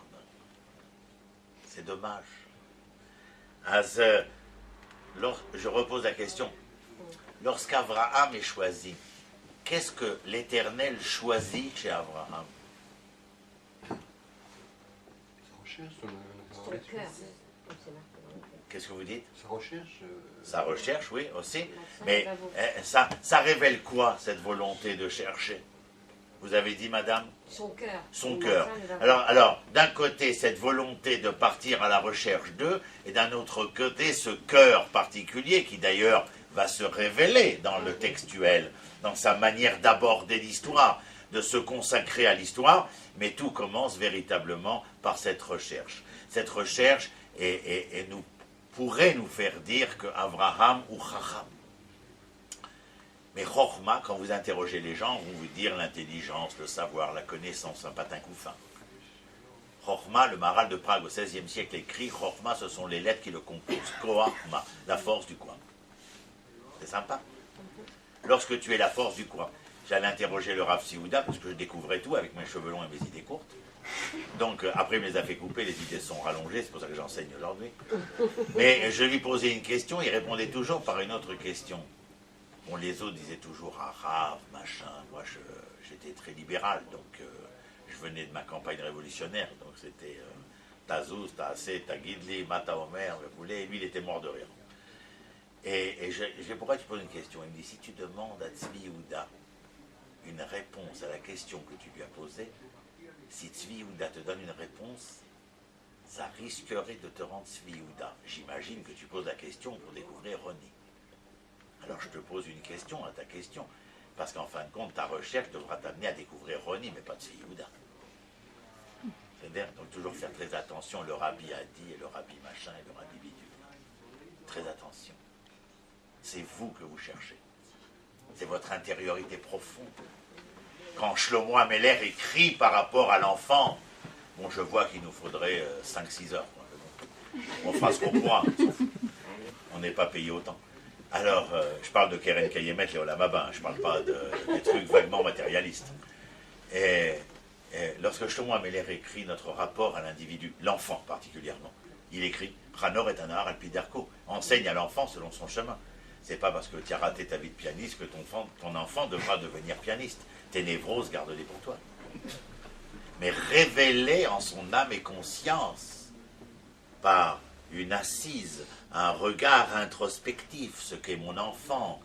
C'est dommage. Je repose la question. Lorsqu'Abraham est choisi, qu'est-ce que l'Éternel choisit chez Abraham? Qu'est-ce que vous dites? Sa recherche. Sa recherche, oui, aussi. Mais ça révèle quoi, cette volonté de chercher? Vous avez dit, madame? Son cœur. Son cœur. Alors d'un côté, cette volonté de partir à la recherche d'eux, et d'un autre côté, ce cœur particulier, qui d'ailleurs va se révéler dans le textuel, dans sa manière d'aborder l'histoire. de se consacrer à l'histoire, mais tout commence véritablement par cette recherche. Cette recherche pourrait nous faire dire que Abraham ou Chacham. Mais Chochma, quand vous interrogez les gens, vont vous dire l'intelligence, le savoir, la connaissance, un patin couffin. Chochma, le Maharal de Prague au XVIe siècle écrit, Chochma, ce sont les lettres qui le composent. Koachma, la force du quoi. C'est sympa. Lorsque tu es la force du quoi. J'allais interroger le Rav Siouda parce que je découvrais tout avec mes cheveux longs et mes idées courtes. Donc après, il me les a fait couper, les idées sont rallongées, c'est pour ça que j'enseigne aujourd'hui. Mais je lui posais une question, il répondait toujours par une autre question. Bon, les autres disaient toujours « Ah, Rav, machin ». Moi, j'étais très libéral, donc je venais de ma campagne révolutionnaire. Donc c'était Tazouz, Taasé, Tagidli, Mata Omer, vous voulez. Et lui, il était mort de rire. Et pourquoi tu poses une question? Il me dit « Si tu demandes à Tzvi Yehuda une réponse à la question que tu lui as posée, si Tzvi Yehuda te donne une réponse, ça risquerait de te rendre Tzvi Yehuda. J'imagine que tu poses la question pour découvrir Roni. Alors je te pose une question à ta question, parce qu'en fin de compte, ta recherche devra t'amener à découvrir Roni, mais pas Tzvi Yehuda. C'est-à-dire, donc toujours faire très attention, le rabbi a dit, et le rabbi machin, et le rabbi bidule. Très attention. C'est vous que vous cherchez. C'est votre intériorité profonde. Quand Shlomo Améler écrit par rapport à l'enfant, bon, je vois qu'il nous faudrait 5-6 heures. On fera ce qu'on pourra. On n'est pas payé autant. Alors, je parle de Keren Kayemet et Olam Haba, je ne parle pas des trucs vaguement matérialistes. Et lorsque Shlomo Améler écrit notre rapport à l'individu, l'enfant particulièrement, il écrit « Hanor et Anar al-Pidarko » enseigne à l'enfant selon son chemin. C'est pas parce que tu as raté ta vie de pianiste que ton enfant devra devenir pianiste. Tes névroses, garde-les pour toi. Mais révéler en son âme et conscience, par une assise, un regard introspectif, ce qu'est mon enfant,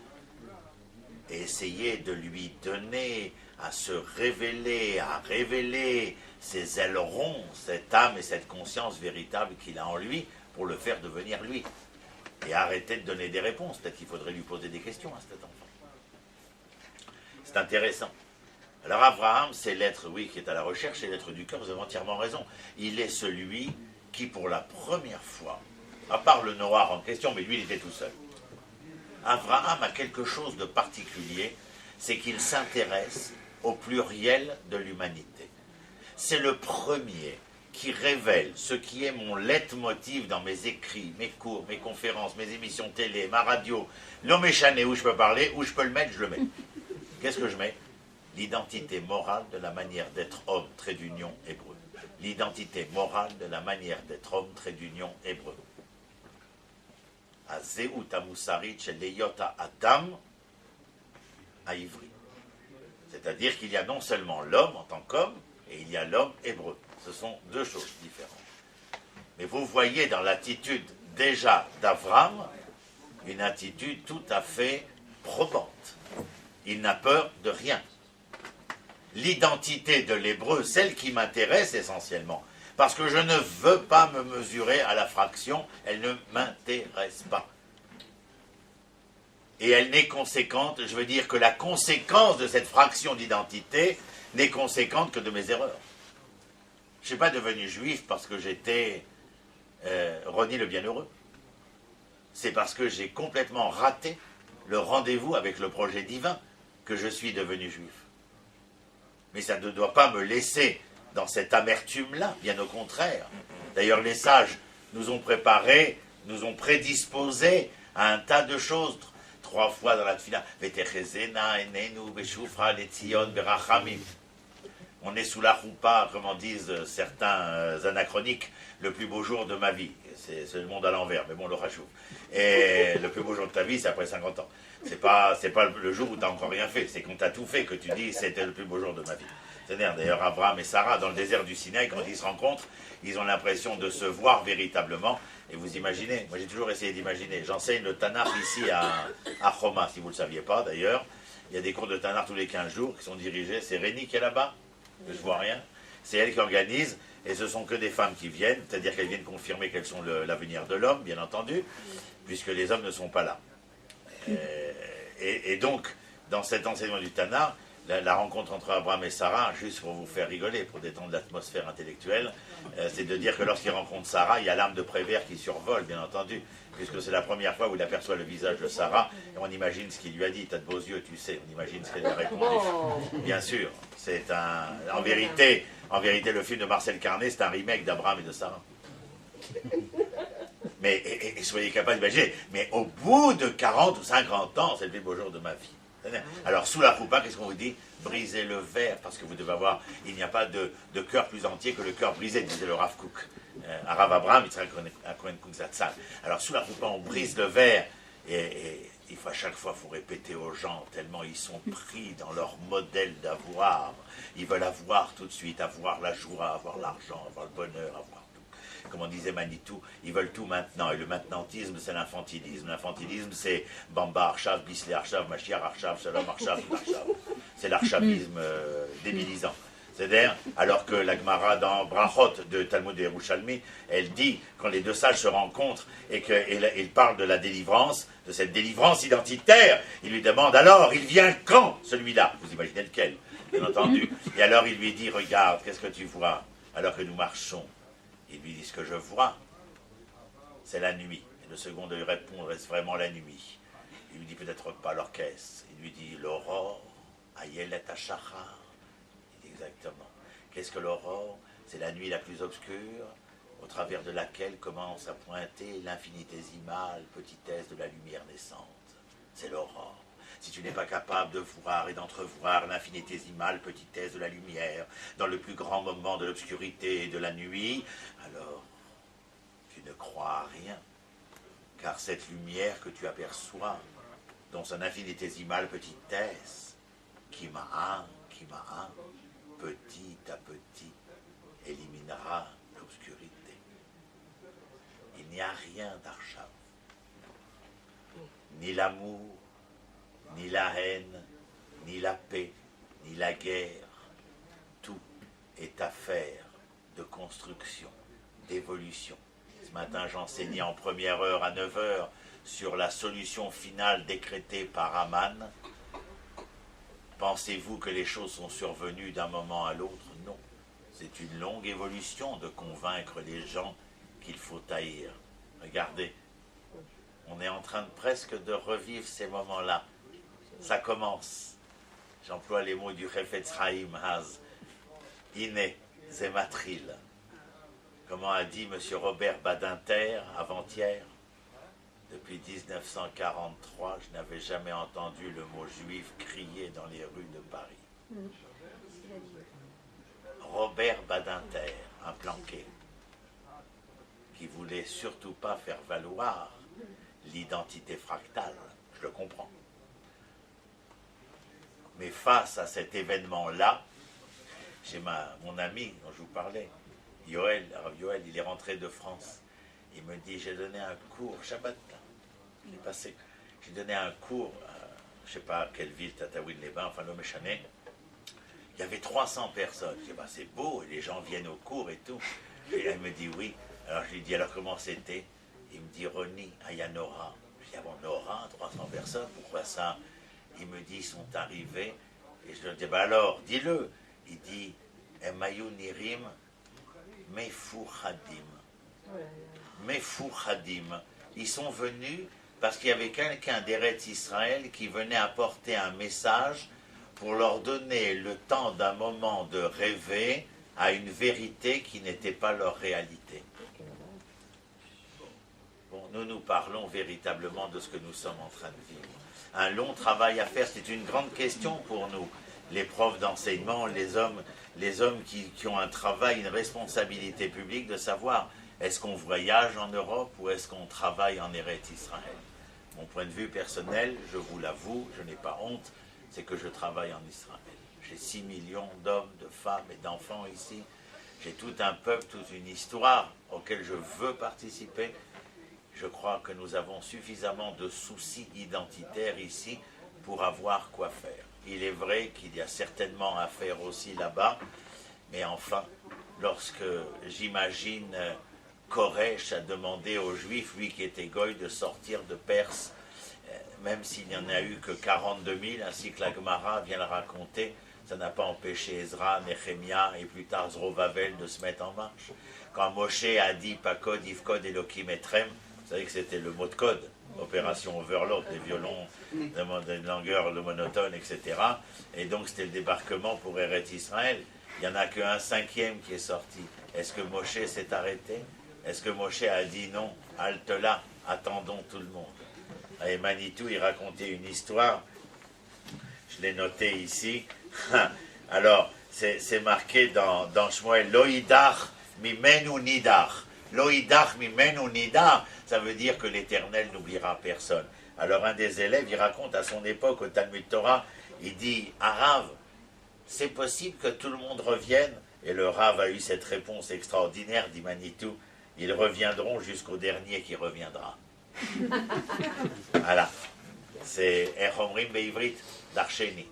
et essayer de lui donner, à se révéler, à révéler ses ailerons, cette âme et cette conscience véritable qu'il a en lui, pour le faire devenir lui. Et arrêter de donner des réponses. Peut-être qu'il faudrait lui poser des questions à cet enfant. C'est intéressant. Alors Abraham, c'est l'être, oui, qui est à la recherche, c'est l'être du cœur, vous avez entièrement raison. Il est celui qui, pour la première fois, à part le noir en question, mais lui, il était tout seul. Abraham a quelque chose de particulier, c'est qu'il s'intéresse au pluriel de l'humanité. C'est le premier qui révèle ce qui est mon leitmotiv dans mes écrits, mes cours, mes conférences, mes émissions télé, ma radio, l'homme échané où je peux parler, où je peux le mettre, je le mets. Qu'est-ce que je mets? L'identité morale de la manière d'être homme, trait d'union, hébreu. L'identité morale de la manière d'être homme, trait d'union, hébreu. Azéout amoussarit chez l'eyota adam à Ivry. C'est-à-dire qu'il y a non seulement l'homme en tant qu'homme, et il y a l'homme hébreu. Ce sont deux choses différentes. Mais vous voyez dans l'attitude déjà d'Avram, une attitude tout à fait probante. Il n'a peur de rien. L'identité de l'hébreu, celle qui m'intéresse essentiellement, parce que je ne veux pas me mesurer à la fraction, elle ne m'intéresse pas. Et elle n'est conséquente, je veux dire que la conséquence de cette fraction d'identité n'est conséquente que de mes erreurs. Je ne suis pas devenu juif parce que j'étais Roni le Bienheureux. C'est parce que j'ai complètement raté le rendez-vous avec le projet divin que je suis devenu juif. Mais ça ne doit pas me laisser dans cette amertume-là, bien au contraire. D'ailleurs, les sages nous ont préparés, nous ont prédisposés à un tas de choses. 3 fois dans la tfila, on est sous la choupa, comme disent certains anachroniques, le plus beau jour de ma vie. C'est le monde à l'envers, mais bon, le rachou. Et le plus beau jour de ta vie, c'est après 50 ans. C'est pas le jour où tu n'as encore rien fait, c'est quand tu as tout fait que tu dis c'était le plus beau jour de ma vie. C'est-à-dire, d'ailleurs, Abraham et Sarah, dans le désert du Sinaï, quand ils se rencontrent, ils ont l'impression de se voir véritablement. Et vous imaginez, moi j'ai toujours essayé d'imaginer, j'enseigne le Tanakh ici à Choma, si vous ne le saviez pas d'ailleurs. Il y a des cours de Tanakh tous les 15 jours qui sont dirigés, c'est Rémi qui est là-bas, je vois rien. C'est elle qui organise, et ce sont que des femmes qui viennent, c'est-à-dire qu'elles viennent confirmer qu'elles sont l'avenir de l'homme, bien entendu, puisque les hommes ne sont pas là. Et donc, dans cet enseignement du Tanakh, la rencontre entre Abraham et Sarah, juste pour vous faire rigoler, pour détendre l'atmosphère intellectuelle, c'est de dire que lorsqu'il rencontre Sarah, il y a l'arme de Prévert qui survole, bien entendu, puisque c'est la première fois où il aperçoit le visage de Sarah, et on imagine ce qu'il lui a dit. T'as de beaux yeux, tu sais, on imagine ce qu'elle lui a répondu. Bien sûr, c'est un... En vérité, le film de Marcel Carné, c'est un remake d'Abraham et de Sarah. Mais et soyez capables d'imaginer, mais au bout de 40 ou 50 ans, c'est le plus beau jour de ma vie. Alors, sous la choupa, qu'est-ce qu'on vous dit? Brisez le verre, parce que vous devez avoir, il n'y a pas de cœur plus entier que le cœur brisé, disait le Rav Kook. Rav Abraham, il serait un Kohen Kook Zatzal. Alors, sous la choupa, on brise le verre, et il faut, à chaque fois, il faut répéter aux gens, tellement ils sont pris dans leur modèle d'avoir. Ils veulent avoir tout de suite, avoir la joie, avoir l'argent, avoir le bonheur, avoir tout. Comme on disait Manitou, ils veulent tout maintenant. Et le maintenantisme, c'est l'infantilisme. L'infantilisme, c'est Bamba Archav, Bisley Archav, Mashiach Archav, Shalom Archav, Archav. C'est l'archavisme débilisant. C'est-à-dire, alors que la Gemara dans Brachot de Talmud de Yerushalmi, elle dit, quand les deux sages se rencontrent et qu'il parle de la délivrance, de cette délivrance identitaire, il lui demande alors, il vient quand celui-là? Vous imaginez lequel, bien entendu. Et alors il lui dit, regarde, qu'est-ce que tu vois? Alors que nous marchons, il lui dit, ce que je vois, c'est la nuit. Et le second de lui répondre, est-ce vraiment la nuit? Il lui dit peut-être pas l'orchestre. Il lui dit, l'aurore, Ayelet Hashachar. Exactement. Qu'est-ce que l'aurore? C'est la nuit la plus obscure, au travers de laquelle commence à pointer l'infinitésimale petitesse de la lumière naissante. C'est l'aurore. Si tu n'es pas capable de voir et d'entrevoir l'infinitésimale petitesse de la lumière dans le plus grand moment de l'obscurité et de la nuit, alors tu ne crois à rien. Car cette lumière que tu aperçois, dans son infinitésimale petitesse, qui m'a petit à petit, éliminera l'obscurité. Il n'y a rien d'Archav. Ni l'amour, ni la haine, ni la paix, ni la guerre. Tout est affaire de construction, d'évolution. Ce matin, j'enseignais en première heure à 9 heures sur la solution finale décrétée par Aman. Pensez-vous que les choses sont survenues d'un moment à l'autre? Non. C'est une longue évolution de convaincre les gens qu'il faut haïr. Regardez, on est en train de presque de revivre ces moments-là. Ça commence. J'emploie les mots du Chefetz Chaim Haz. Iné, Zematril. Comment a dit M. Robert Badinter avant-hier? Depuis 1943, je n'avais jamais entendu le mot juif crier dans les rues de Paris. Robert Badinter, un planqué, qui voulait surtout pas faire valoir l'identité fractale, je le comprends. Mais face à cet événement-là, j'ai mon ami dont je vous parlais, Yoel, il est rentré de France. Il me dit, j'ai donné un cours, Shabbat, il est passé, j'ai donné un cours, je ne sais pas quelle ville, Tataouine-les-Bains, enfin le Méchané. Il y avait 300 personnes. Je dis, bah, c'est beau, et les gens viennent au cours et tout. Et elle me dit oui. Alors je lui dis, alors comment c'était? Il me dit, Roni, Ayanora. Je dis, ah bon, Nora, 300 personnes, pourquoi ça? Il me dit, ils sont arrivés. Et je lui dis, bah alors, dis-le. Il dit, Emayu Nirim, Mefouchadim. Mefouchadim. Ils sont venus parce qu'il y avait quelqu'un d'Eretz Israël qui venait apporter un message pour leur donner le temps d'un moment de rêver à une vérité qui n'était pas leur réalité. Bon, nous parlons véritablement de ce que nous sommes en train de vivre. Un long travail à faire, c'est une grande question pour nous, les profs d'enseignement, les hommes qui ont un travail, une responsabilité publique de savoir est-ce qu'on voyage en Europe ou est-ce qu'on travaille en Eretz Israël. Mon point de vue personnel, je vous l'avoue, je n'ai pas honte, c'est que je travaille en Israël. J'ai 6 millions d'hommes, de femmes et d'enfants ici. J'ai tout un peuple, toute une histoire auquel je veux participer. Je crois que nous avons suffisamment de soucis identitaires ici pour avoir quoi faire. Il est vrai qu'il y a certainement à faire aussi là-bas, mais enfin, lorsque j'imagine Koresh a demandé aux Juifs, lui qui était goy, de sortir de Perse, même s'il n'y en a eu que 42 000, ainsi que la Gemara vient le raconter, ça n'a pas empêché Ezra, Nehemia et plus tard Zrovavel de se mettre en marche. Quand Moshe a dit Pakod, Yivkod, Elohim Etrem, vous savez que c'était le mot de code, opération Overlord, les violons de longueur, le monotone, etc. Et donc c'était le débarquement pour Eretz Israël. Il n'y en a qu'un cinquième qui est sorti. Est-ce que Moshe s'est arrêté? Est-ce que Moshe a dit non, halte là, attendons tout le monde? Et Manitou, il racontait une histoire, je l'ai noté ici. Alors, c'est marqué dans Shmuel, Loïdach mimenu nidach. Loïdach mimenu nidach, ça veut dire que l'Éternel n'oubliera personne. Alors un des élèves, il raconte à son époque au Talmud Torah, il dit, Arav, c'est possible que tout le monde revienne? Et le Rav a eu cette réponse extraordinaire, dit Manitou, ils reviendront jusqu'au dernier qui reviendra. Voilà. C'est Echomrim Beivrit d'Archeni.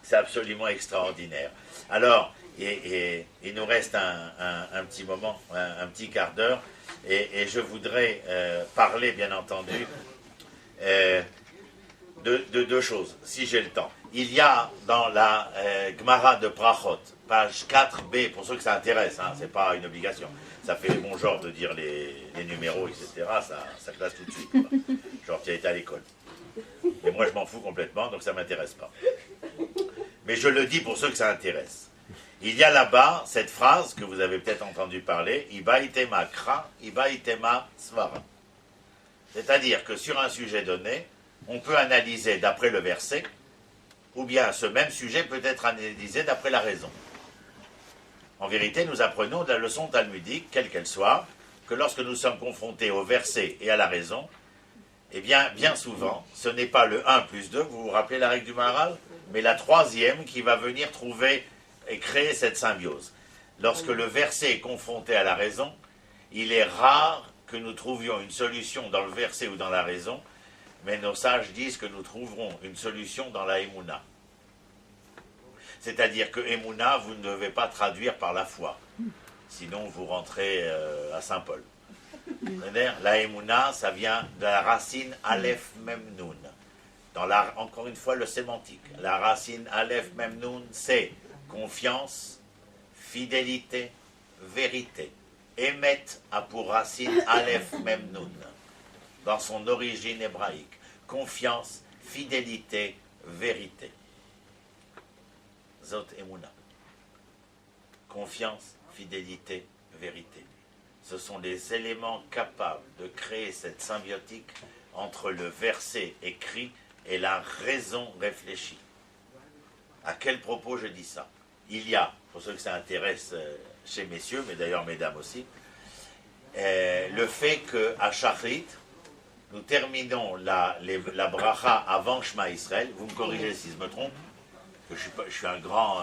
C'est absolument extraordinaire. Alors, il nous reste un petit moment, un petit quart d'heure, et je voudrais parler, bien entendu, de deux choses, si j'ai le temps. Il y a dans la Gemara de Brachot, page 4b, pour ceux que ça intéresse, hein, c'est pas une obligation. Ça fait bon genre de dire les numéros, etc. Ça classe tout de suite. Quoi. Genre, tu as été à l'école. Et moi, je m'en fous complètement, donc ça ne m'intéresse pas. Mais je le dis pour ceux que ça intéresse. Il y a là-bas cette phrase que vous avez peut-être entendu parler, Iba itema kra, Iba itema svara. C'est-à-dire que sur un sujet donné, on peut analyser d'après le verset, ou bien ce même sujet peut être analysé d'après la raison. En vérité, nous apprenons de la leçon talmudique, quelle qu'elle soit, que lorsque nous sommes confrontés au verset et à la raison, eh bien souvent, ce n'est pas le 1 plus 2, vous vous rappelez la règle du Maharal, mais la troisième qui va venir trouver et créer cette symbiose. Lorsque le verset est confronté à la raison, il est rare que nous trouvions une solution dans le verset ou dans la raison, mais nos sages disent que nous trouverons une solution dans la Emouna. C'est-à-dire que Emouna, vous ne devez pas traduire par la foi. Sinon, vous rentrez à Saint-Paul. C'est-à-dire, la Emouna, ça vient de la racine Aleph Mem Nun. Encore une fois, le sémantique. La racine Aleph Mem Nun, c'est confiance, fidélité, vérité. Emet a pour racine Aleph Mem Nun. Dans son origine hébraïque. Confiance, fidélité, vérité. Zot Emouna. Confiance, fidélité, vérité. Ce sont les éléments capables de créer cette symbiotique entre le verset écrit et la raison réfléchie. À quel propos je dis ça? Il y a, pour ceux que ça intéresse chez messieurs, mais d'ailleurs mesdames aussi, le fait qu'à Shachrit, nous terminons la bracha avant Shema Israël. Vous me corrigez si je me trompe, que je suis un grand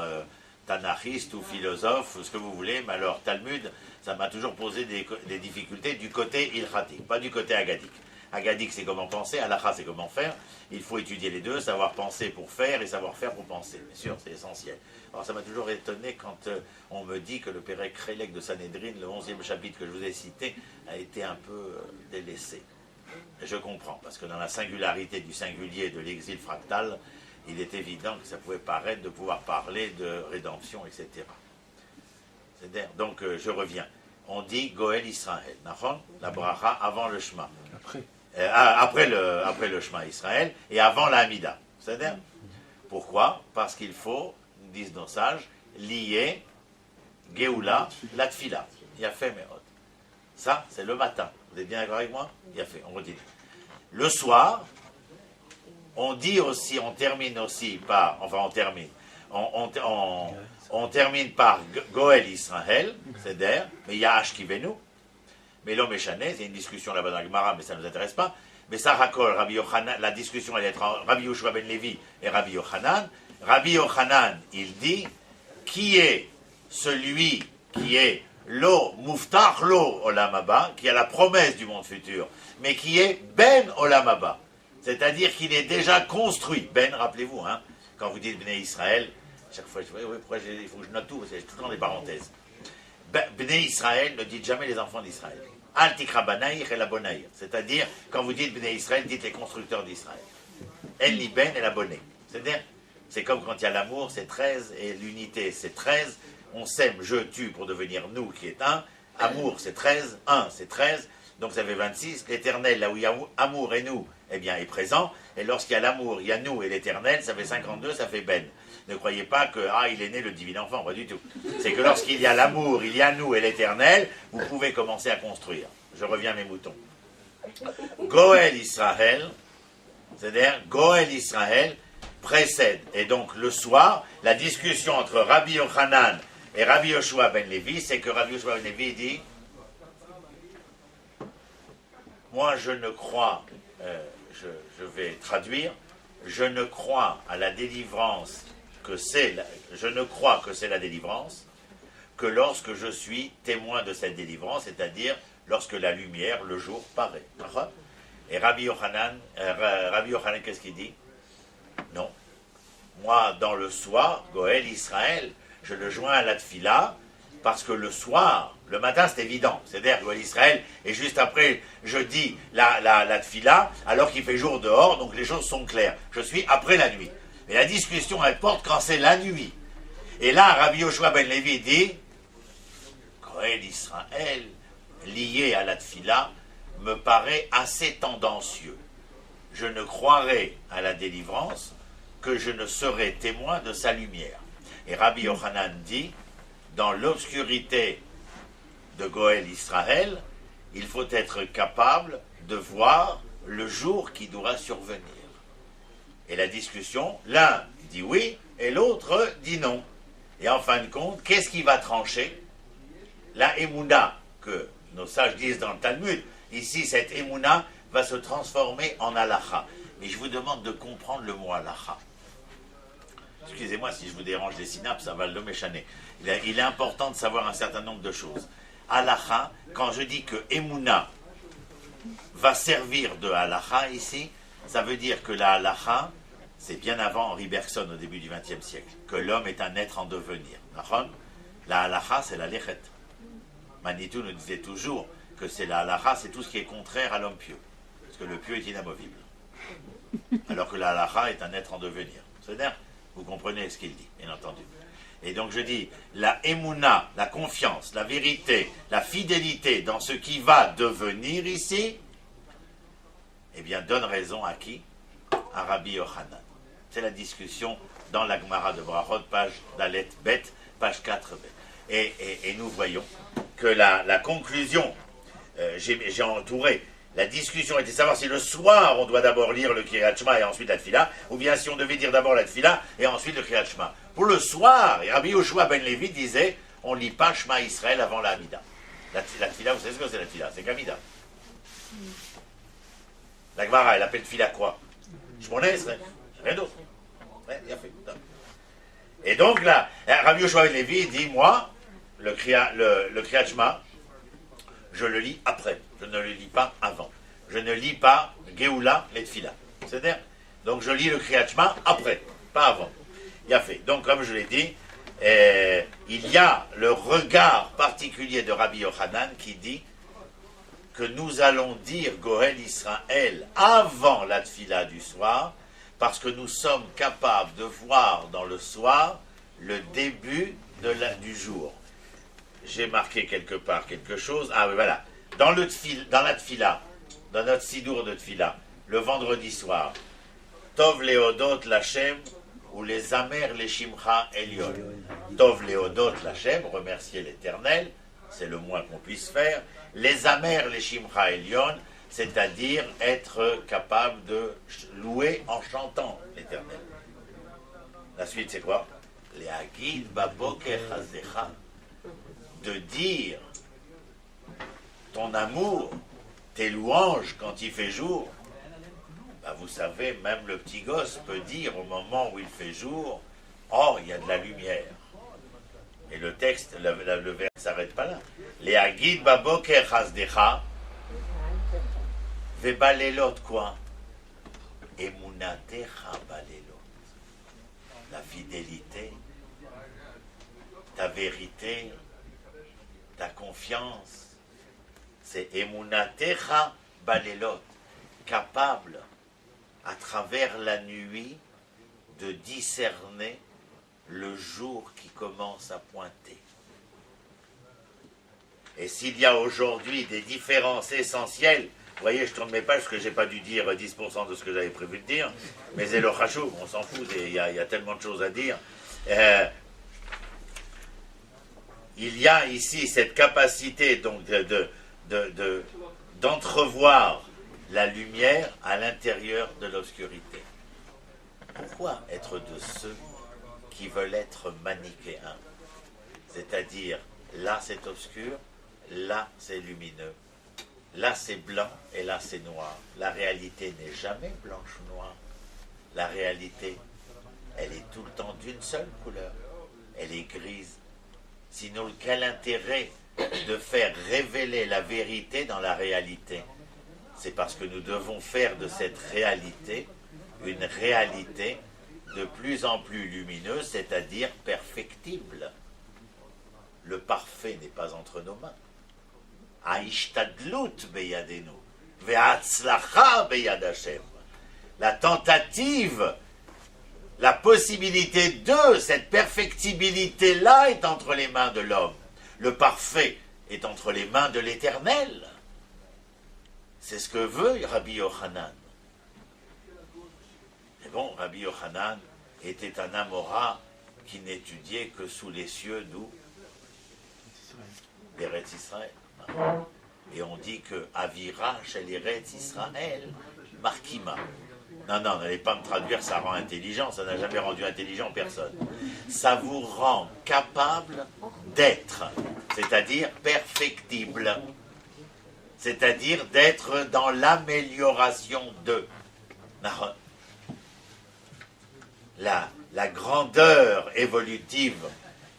tanachiste ou philosophe, ou ce que vous voulez, mais alors Talmud, ça m'a toujours posé des difficultés du côté ilchatique, pas du côté agadique. Agadique, c'est comment penser, halakha, c'est comment faire. Il faut étudier les deux, savoir penser pour faire et savoir faire pour penser. Bien sûr, c'est essentiel. Alors ça m'a toujours étonné quand on me dit que le Pérec Krélek de Sanhedrin, le 11e chapitre que je vous ai cité, a été un peu délaissé. Et je comprends, parce que dans la singularité du singulier de l'exil fractal, il est évident que ça pouvait paraître de pouvoir parler de rédemption, etc. Donc, je reviens. On dit Goël Israël, la bracha avant le Shema. Après le Shema Israël et avant la Hamida. C'est-à-dire, pourquoi? Parce qu'il faut, disent nos sages, lier Géoula, la Tfila. Il a fait Mérod. Ça, c'est le matin. Vous êtes bien d'accord avec moi? Il a fait, on continue. Le soir, on dit aussi, on termine aussi par, enfin on termine, on termine par Goël Israël, c'est-à-dire, mais il y a Ashkivenu, mais l'homme est chané, c'est une discussion là-bas dans la Gemara, mais ça ne nous intéresse pas, mais ça racole, Rabbi Yochanan, la discussion elle est entre Rabbi Yoshua ben Levi et Rabbi Yochanan. Rabbi Yochanan, il dit, qui est celui qui est Lo Muftach Lo Olam Haba, qui a la promesse du monde futur, mais qui est Ben Olam Haba. C'est-à-dire qu'il est déjà construit. Ben, rappelez-vous, hein, quand vous dites Bnei Israël, chaque fois, je dis, oui, pourquoi il faut que je note tout, parce que j'ai tout le temps des parenthèses. Bnei Israël, ne dites jamais les enfants d'Israël. Al tikra banaïr et la bonaïr. C'est-à-dire, quand vous dites Bnei Israël, dites les constructeurs d'Israël. El Liben et la bonnet. C'est-à-dire, c'est comme quand il y a l'amour, c'est 13, et l'unité, c'est 13. On s'aime, je tue pour devenir nous, qui est un. Amour, c'est 13. Un, c'est 13. Donc ça fait 26. L'éternel, là où il y a amour et nous, eh bien, est présent. Et lorsqu'il y a l'amour, il y a nous et l'éternel, ça fait 52, ça fait Ben. Ne croyez pas que, il est né le divin enfant, pas du tout. C'est que lorsqu'il y a l'amour, il y a nous et l'éternel, vous pouvez commencer à construire. Je reviens à mes moutons. Goël Israël, c'est-à-dire Goël Israël, précède. Et donc le soir, la discussion entre Rabbi Yochanan et Rabbi Yoshua ben Lévi, c'est que Rabbi Yoshua ben Lévi dit, moi je ne crois, je vais traduire, je ne crois à la délivrance je ne crois que c'est la délivrance que lorsque je suis témoin de cette délivrance, c'est-à-dire lorsque la lumière, le jour, paraît. Et Rabbi Yochanan, qu'est-ce qu'il dit? Non. Moi, dans le soir, Goël Israël, je le joins à la tfila, parce que le soir, le matin c'est évident, c'est-à-dire Goël Israël, et juste après, je dis la tfila, alors qu'il fait jour dehors, donc les choses sont claires. Je suis après la nuit. Mais la discussion, elle porte quand c'est la nuit. Et là, Rabbi Yoshua ben Lévi dit, Goël Israël, lié à la tfila, me paraît assez tendancieux. Je ne croirai à la délivrance que je ne serai témoin de sa lumière. Et Rabbi Yochanan dit, dans l'obscurité de Goël Israël, il faut être capable de voir le jour qui doit survenir. Et la discussion, l'un dit oui et l'autre dit non. Et en fin de compte, qu'est-ce qui va trancher? La émouna, que nos sages disent dans le Talmud, ici cette émouna va se transformer en halakha. Mais je vous demande de comprendre le mot halakha. Excusez-moi si je vous dérange les synapses, ça va le méchaner. Il est important de savoir un certain nombre de choses. Halakha, quand je dis que émouna va servir de halakha ici, ça veut dire que la halakha, c'est bien avant Henri Bergson au début du XXe siècle, que l'homme est un être en devenir. La halakha, c'est la lechet. Manitou nous disait toujours que c'est la halakha, c'est tout ce qui est contraire à l'homme pieux. Parce que le pieux est inamovible. Alors que la halakha est un être en devenir. C'est-à-dire, vous comprenez ce qu'il dit, bien entendu. Et donc je dis, la émouna, la confiance, la vérité, la fidélité dans ce qui va devenir ici, eh bien donne raison à qui? À Rabbi Yochanan. C'est la discussion dans la Gemara de Brachot, page Dalet Bet, page 4b. Et nous voyons que la conclusion, j'ai entouré, la discussion était de savoir si le soir on doit d'abord lire le Kriyat Shema et ensuite la Tfila, ou bien si on devait dire d'abord la Tfila et ensuite le Kriyat Shema. Pour le soir, et Rabbi Yoshua ben Lévi disait, on ne lit pas Shema Israël avant la Hamida. La Tfila, vous savez ce que c'est la Tfila? C'est qu'Hamida. La Gemara, elle appelle Tfila quoi? Shmoneh Esrei, rien d'autre. Ouais, il a fait. Et donc là, Rabbi Yoshua ben Lévi dit, moi, le Kriyat Shema, je le lis après, je ne le lis pas avant. Je ne lis pas Géoula, les Tfila. C'est-à-dire, donc je lis le Kriyat Shema après, pas avant. Il a fait. Donc comme je l'ai dit, il y a le regard particulier de Rabbi Yochanan qui dit que nous allons dire Goël Israël avant la Tfila du soir, parce que nous sommes capables de voir dans le soir le début du jour. J'ai marqué quelque part quelque chose. Ah oui, voilà. Dans la Tfila, dans notre Sidour de Tfila, le vendredi soir, Tov Leodot Lachem, ou les Amer les Shimcha Elion. Tov Leodot Lachem, remercier l'Éternel, c'est le moins qu'on puisse faire. Les Amer les Shimcha Elion, c'est-à-dire être capable de louer en chantant l'Éternel. La suite, c'est quoi? Les Agid Baboker Hazecha. De dire ton amour, tes louanges quand il fait jour. Ben vous savez, même le petit gosse peut dire au moment où il fait jour, oh, il y a de la lumière. Et le texte, le vers ne s'arrête pas là. Les Agid Baboker Hasdecha, Vebalelot quoi? Emunatecha balelot. La fidélité, ta vérité, ta confiance, C'est Emunatecha balelot, capable, à travers la nuit, de discerner le jour qui commence à pointer. Et s'il y a aujourd'hui des différences essentielles, vous voyez, je tourne mes pages parce que je n'ai pas dû dire 10% de ce que j'avais prévu de dire, mais c'est le chachou, on s'en fout, il y a tellement de choses à dire. Il y a ici cette capacité donc d'entrevoir la lumière à l'intérieur de l'obscurité. Pourquoi être de ceux qui veulent être manichéens? C'est-à-dire, là c'est obscur, là c'est lumineux, là c'est blanc et là c'est noir. La réalité n'est jamais blanche ou noire. La réalité, elle est tout le temps d'une seule couleur. Elle est grise. Sinon, quel intérêt de faire révéler la vérité dans la réalité? C'est parce que nous devons faire de cette réalité une réalité de plus en plus lumineuse, c'est-à-dire perfectible. Le parfait n'est pas entre nos mains. Aishtadlut beyadenu, ve'atzlacha beyad Hashem. La tentative, la possibilité de cette perfectibilité-là est entre les mains de l'homme. Le parfait est entre les mains de l'Éternel. C'est ce que veut Rabbi Yochanan. Mais bon, Rabbi Yochanan était un Amora qui n'étudiait que sous les cieux d'où? D'Eretz Israël. Et on dit que Avira shel Eretz Israël Markima. Non, n'allez pas me traduire, ça rend intelligent, ça n'a jamais rendu intelligent personne. Ça vous rend capable d'être, c'est-à-dire perfectible. C'est-à-dire d'être dans l'amélioration de. La grandeur évolutive,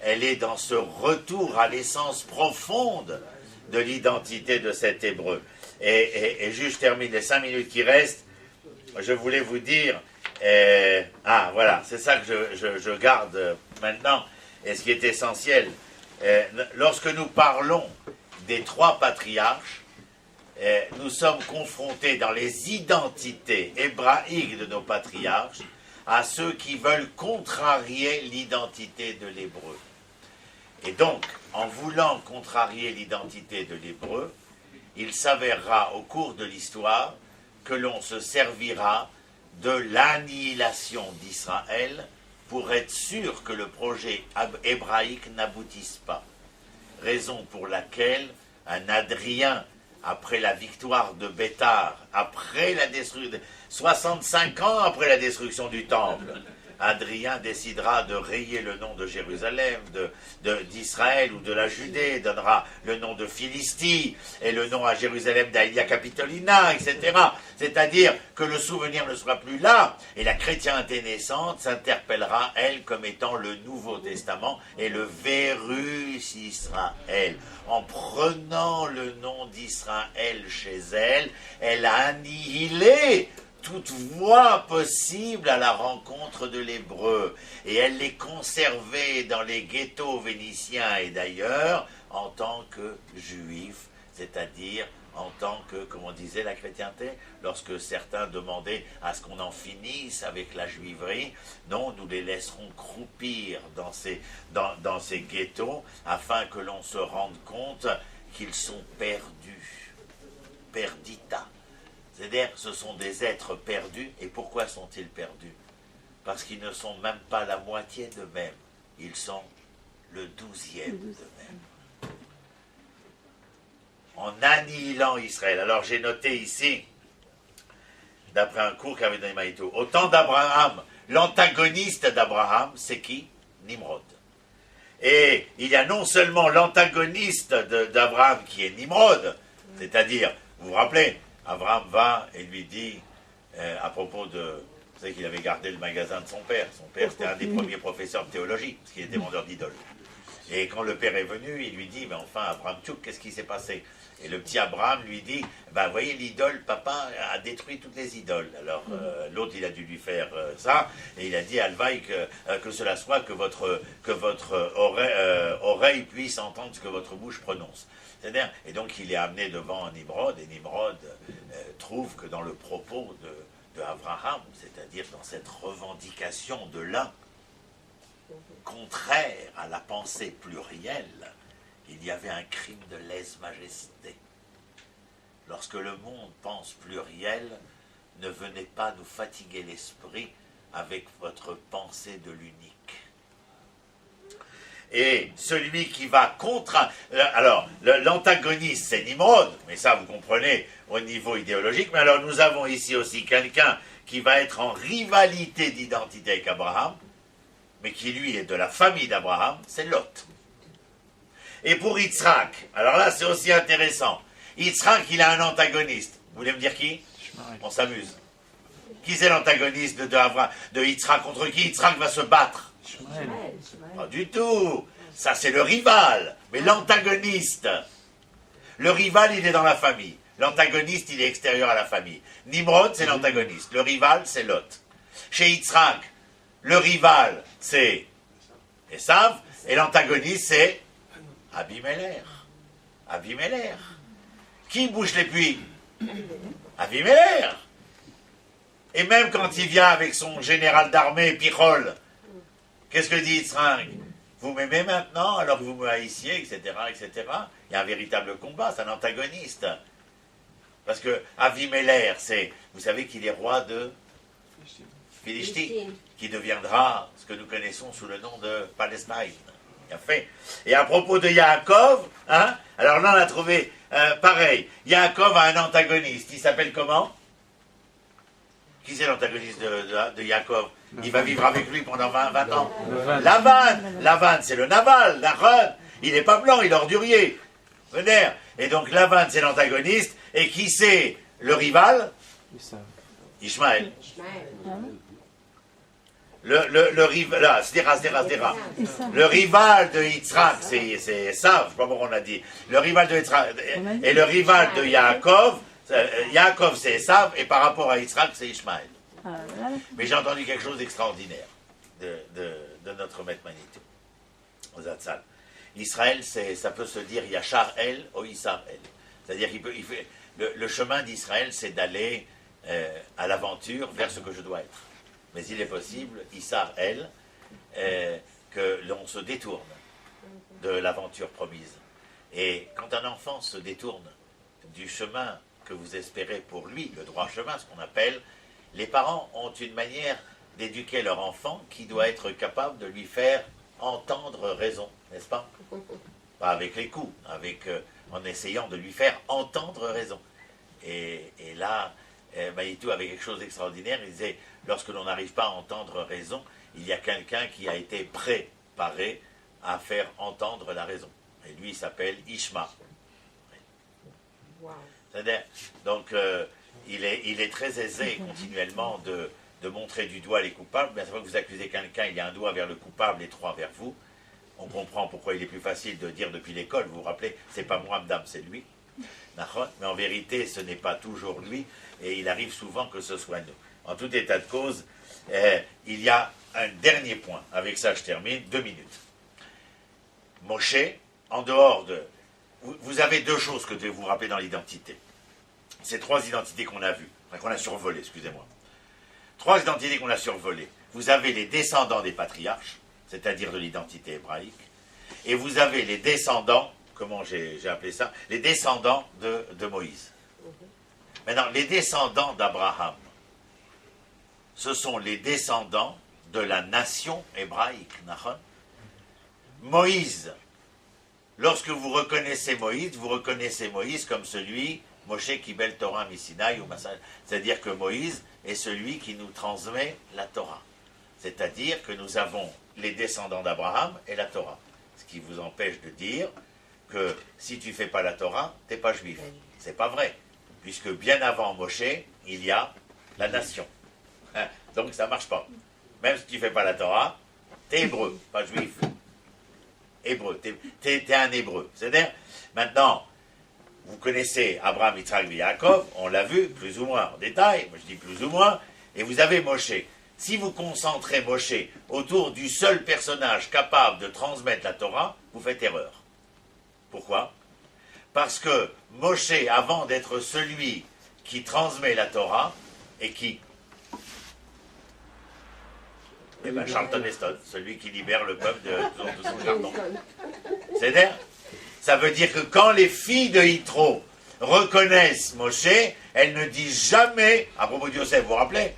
elle est dans ce retour à l'essence profonde de l'identité de cet hébreu. Et juste termine les 5 minutes qui restent, je voulais vous dire, voilà, c'est ça que je garde maintenant, et ce qui est essentiel. Lorsque nous parlons des 3 patriarches, nous sommes confrontés dans les identités hébraïques de nos patriarches à ceux qui veulent contrarier l'identité de l'hébreu. Et donc, en voulant contrarier l'identité de l'hébreu, il s'avérera au cours de l'histoire que l'on se servira de l'annihilation d'Israël pour être sûr que le projet hébraïque n'aboutisse pas. Raison pour laquelle un Adrien, après la victoire de Béthar, après la destruction, 65 ans après la destruction du temple, Adrien décidera de rayer le nom de Jérusalem, d'Israël ou de la Judée, donnera le nom de Philistie et le nom à Jérusalem d'Aïlia Capitolina, etc. C'est-à-dire que le souvenir ne sera plus là et la chrétienté naissante s'interpellera, elle, comme étant le Nouveau Testament et le Vérus Israël. En prenant le nom d'Israël chez elle, elle a annihilé toute voie possible à la rencontre de l'hébreu. Et elle les conservait dans les ghettos vénitiens et d'ailleurs en tant que juifs, c'est-à-dire en tant que, comme on disait la chrétienté, lorsque certains demandaient à ce qu'on en finisse avec la juiverie, non, nous les laisserons croupir dans ces ghettos afin que l'on se rende compte qu'ils sont perdus, perdita. C'est-à-dire que ce sont des êtres perdus. Et pourquoi sont-ils perdus? Parce qu'ils ne sont même pas la moitié d'eux-mêmes. Ils sont le 12e d'eux-mêmes. En annihilant Israël. Alors j'ai noté ici, d'après un cours qu'avait donné Maïtou, au temps d'Abraham, l'antagoniste d'Abraham, c'est qui? Nimrod. Et il y a non seulement l'antagoniste d'Abraham qui est Nimrod, c'est-à-dire, vous vous rappelez, Abraham va et lui dit, à propos de... Vous savez qu'il avait gardé le magasin de son père. Son père, c'était un des premiers professeurs de théologie, parce qu'il était vendeur d'idoles. Et quand le père est venu, il lui dit, mais enfin, Abraham Tchouk, qu'est-ce qui s'est passé? Et le petit Abraham lui dit, ben, voyez, l'idole, papa a détruit toutes les idoles. Alors, l'autre, il a dû lui faire ça, et il a dit, Alvaï, que cela soit, que votre oreille puisse entendre ce que votre bouche prononce. C'est-à-dire, et donc, il est amené devant Nimrod, et Nimrod trouve que dans le propos de Abraham, c'est-à-dire dans cette revendication de l'un, contraire à la pensée plurielle, il y avait un crime de lèse-majesté. Lorsque le monde pense pluriel, ne venez pas nous fatiguer l'esprit avec votre pensée de l'unique. Et celui qui va contre... Alors, l'antagoniste, c'est Nimrod, mais ça, vous comprenez, au niveau idéologique. Mais alors, nous avons ici aussi quelqu'un qui va être en rivalité d'identité avec Abraham, mais qui, lui, est de la famille d'Abraham, c'est Lot. Et pour Yitzhak, alors là, c'est aussi intéressant. Yitzhak, il a un antagoniste. Vous voulez me dire qui? On s'amuse. Qui c'est l'antagoniste de Yitzhak? Contre qui Yitzhak va se battre? Pas du tout. Ça, c'est le rival. Mais l'antagoniste. Le rival, il est dans la famille. L'antagoniste, il est extérieur à la famille. Nimrod, c'est l'antagoniste. Le rival, c'est Lot. Chez Yitzhak, le rival, c'est Esav. Et l'antagoniste, c'est Abimelech. Abimelech. Qui bouche les puits? Abimelech. Et même quand il vient avec son général d'armée, Pichol, qu'est-ce que dit Yitzhak? Vous m'aimez maintenant alors que vous me haïssiez, etc., etc. Il y a un véritable combat, c'est un antagoniste. Parce que Avimelech, c'est, vous savez qu'il est roi de Philistie, qui deviendra ce que nous connaissons sous le nom de Palestine. Bien fait. Et à propos de Yaakov, hein, alors là on a trouvé pareil. Yaakov a un antagoniste. Il s'appelle comment? Qui c'est l'antagoniste de Yaakov? Il va vivre avec lui pendant 20 ans. Lavan. Lavan, c'est le Naval, Nahon. Il n'est pas blanc, il est ordurier. Et donc Lavan, c'est l'antagoniste. Et qui c'est le rival? Ishmaël. Le rival, là, Sdera. Le rival de Yitzhak, c'est Esav, je sais pas pourquoi on a dit. Le rival de Yitzhak, et le rival de Yaakov, Yaakov c'est Esav, et par rapport à Yitzhak, c'est Ishmaël. Mais j'ai entendu quelque chose d'extraordinaire de notre maître Manitou, aux Zatzal. Israël, ça peut se dire Yachar El ou Issar El. C'est-à-dire le chemin d'Israël, c'est d'aller à l'aventure vers ce que je dois être. Mais il est possible, Issar El, que l'on se détourne de l'aventure promise. Et quand un enfant se détourne du chemin que vous espérez pour lui, le droit chemin, ce qu'on appelle, les parents ont une manière d'éduquer leur enfant qui doit être capable de lui faire entendre raison, n'est-ce pas? Pas avec les coups, en essayant de lui faire entendre raison. Et là, Manitou avait quelque chose d'extraordinaire. Il disait, lorsque l'on n'arrive pas à entendre raison, il y a quelqu'un qui a été préparé à faire entendre la raison. Et lui, il s'appelle Ishma. Wow. Donc, il est très aisé continuellement de montrer du doigt les coupables. Mais à chaque fois que vous accusez quelqu'un, il y a un doigt vers le coupable et 3 vers vous. On comprend pourquoi il est plus facile de dire depuis l'école, vous vous rappelez, c'est pas moi, madame, c'est lui. Mais en vérité, ce n'est pas toujours lui, et il arrive souvent que ce soit nous. En tout état de cause, il y a un dernier point. Avec ça, je termine. 2 minutes. Moshe, en dehors de... Vous avez 2 choses que vous vous rappelez dans l'identité. Ces 3 identités qu'on a vues, qu'on a survolées, excusez-moi. 3 identités qu'on a survolées. Vous avez les descendants des patriarches, c'est-à-dire de l'identité hébraïque, et vous avez les descendants, comment j'ai appelé ça, les descendants de Moïse. Maintenant, les descendants d'Abraham, ce sont les descendants de la nation hébraïque. Moïse, lorsque vous reconnaissez Moïse comme celui, Moshe Kibel Torah Misinaï, c'est-à-dire que Moïse est celui qui nous transmet la Torah. C'est-à-dire que nous avons les descendants d'Abraham et la Torah. Ce qui vous empêche de dire que si tu ne fais pas la Torah, tu n'es pas juif. C'est pas vrai. Puisque bien avant Moshe, il y a la nation. Donc ça ne marche pas. Même si tu ne fais pas la Torah, tu es hébreu, pas juif. hébreu. T'es un hébreu. C'est-à-dire, maintenant, vous connaissez Abraham, Yitzhak et Yaakov, on l'a vu, plus ou moins en détail, moi je dis plus ou moins, et vous avez Moshe. Si vous concentrez Moshe autour du seul personnage capable de transmettre la Torah, vous faites erreur. Pourquoi? Parce que Moshe, avant d'être celui qui transmet la Torah, est qui? Eh bien, Charlton Heston, celui qui libère le peuple de son chardon. C'est-à-dire, ça veut dire que quand les filles de Yitro reconnaissent Moshe, elles ne disent jamais, à propos de Yosef, vous vous rappelez?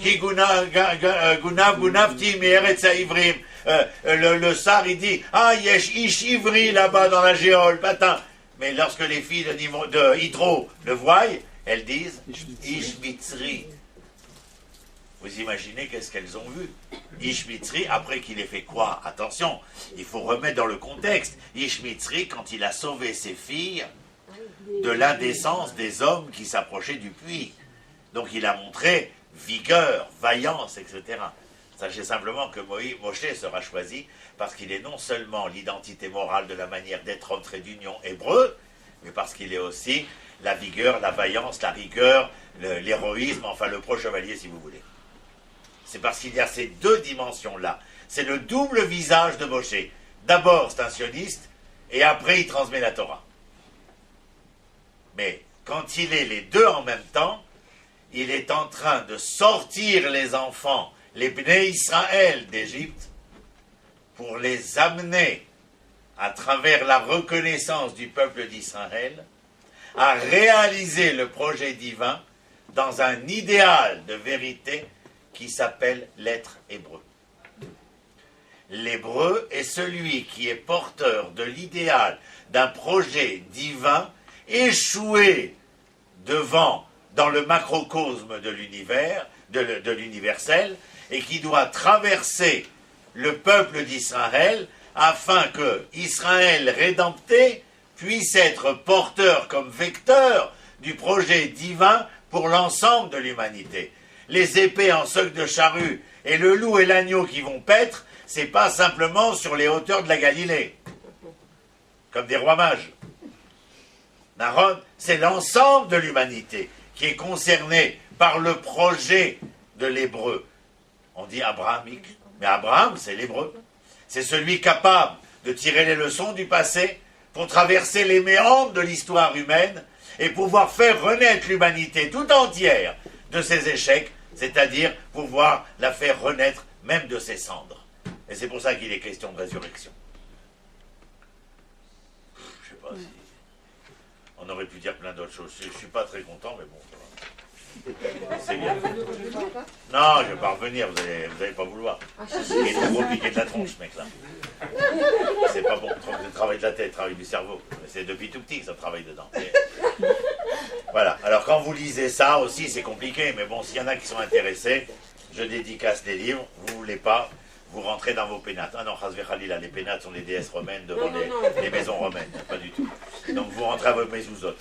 Ki gunavti me'eretz ha'ivrim. Le sar, il dit, ah, yesh ish ivri là-bas dans la géole, patin. Mais lorsque les filles de Yitro le voient, elles disent, ish mitzri. Vous imaginez qu'est-ce qu'elles ont vu? Ish mitzri, après qu'il ait fait quoi? Attention, il faut remettre dans le contexte. Ish mitzri, quand il a sauvé ses filles de l'indécence des hommes qui s'approchaient du puits. Donc il a montré vigueur, vaillance, etc. Sachez simplement que Moshe sera choisi parce qu'il est non seulement l'identité morale de la manière d'être homme trait d'union hébreu, mais parce qu'il est aussi la vigueur, la vaillance, la rigueur, l'héroïsme, enfin le pro-chevalier si vous voulez. C'est parce qu'il y a ces deux dimensions-là. C'est le double visage de Moshe. D'abord, c'est un sioniste, et après, il transmet la Torah. Mais quand il est les deux en même temps, il est en train de sortir les enfants, les Bnei Israël d'Égypte, pour les amener, à travers la reconnaissance du peuple d'Israël, à réaliser le projet divin dans un idéal de vérité qui s'appelle l'être hébreu. L'hébreu est celui qui est porteur de l'idéal d'un projet divin échoué dans le macrocosme de l'univers, de l'universel, et qui doit traverser le peuple d'Israël afin que Israël rédempté puisse être porteur comme vecteur du projet divin pour l'ensemble de l'humanité. Les épées en soc de charrue et le loup et l'agneau qui vont paître, c'est pas simplement sur les hauteurs de la Galilée, comme des rois mages. Naron, c'est l'ensemble de l'humanité qui est concerné par le projet de l'hébreu. On dit abrahamique, mais Abraham, c'est l'hébreu. C'est celui capable de tirer les leçons du passé pour traverser les méandres de l'histoire humaine et pouvoir faire renaître l'humanité tout entière de ses échecs, c'est-à-dire pouvoir la faire renaître même de ses cendres. Et c'est pour ça qu'il est question de résurrection. Je sais pas si... On aurait pu dire plein d'autres choses. Je ne suis pas très content, mais bon, c'est bien. Non, je ne vais pas revenir, vous allez pas vouloir. Il est trop piqué de la tronche, ce mec-là. C'est pas bon, le travail de la tête, le travail du cerveau. C'est depuis tout petit que ça travaille dedans. Mais... Voilà, alors quand vous lisez ça aussi, c'est compliqué, mais bon, s'il y en a qui sont intéressés, je dédicace les livres, vous ne voulez pas, vous rentrez dans vos pénates. Ah non, Chasvé Khalila, les pénates sont les déesses romaines devant les maisons romaines, pas du tout. Donc vous rentrez à vos mezuzot.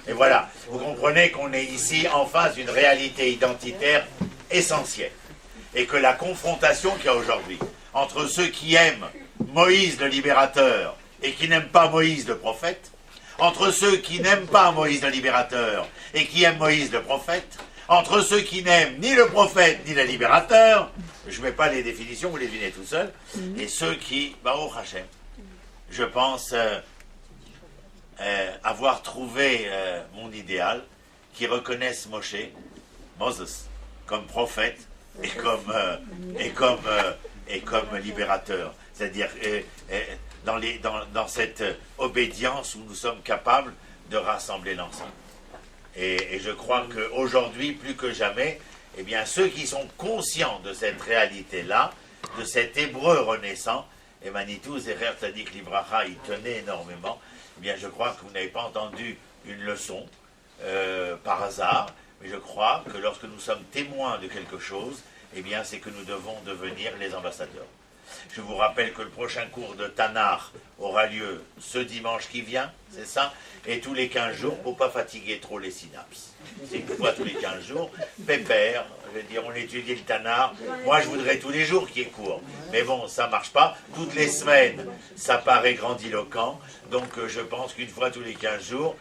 Et voilà, vous comprenez qu'on est ici en face d'une réalité identitaire essentielle. Et que la confrontation qu'il y a aujourd'hui entre ceux qui aiment Moïse le libérateur et qui n'aiment pas Moïse le prophète, entre ceux qui n'aiment pas Moïse le libérateur et qui aiment Moïse le prophète, entre ceux qui n'aiment ni le prophète ni le libérateur, je ne mets pas les définitions, vous les devinez tout seul, et ceux qui, Baruch Hashem, je pense avoir trouvé mon idéal, qui reconnaissent Moses, comme prophète et comme libérateur. C'est-à-dire dans cette obédience où nous sommes capables de rassembler l'ensemble. Et je crois qu'aujourd'hui, plus que jamais, eh bien, ceux qui sont conscients de cette réalité-là, de cet hébreu renaissant, et Manitou, Zecher Tzadik Libracha, il tenait énormément, eh bien, je crois que vous n'avez pas entendu une leçon par hasard, mais je crois que lorsque nous sommes témoins de quelque chose, eh bien, c'est que nous devons devenir les ambassadeurs. Je vous rappelle que le prochain cours de Tanar aura lieu ce dimanche qui vient, c'est ça? Et tous les 15 jours, pour ne pas fatiguer trop les synapses. C'est une fois tous les 15 jours, pépère, je veux dire, on étudie le Tanar. Moi, je voudrais tous les jours qu'il y ait cours. Mais bon, ça ne marche pas. Toutes les semaines, ça paraît grandiloquent. Donc, je pense qu'une fois tous les 15 jours,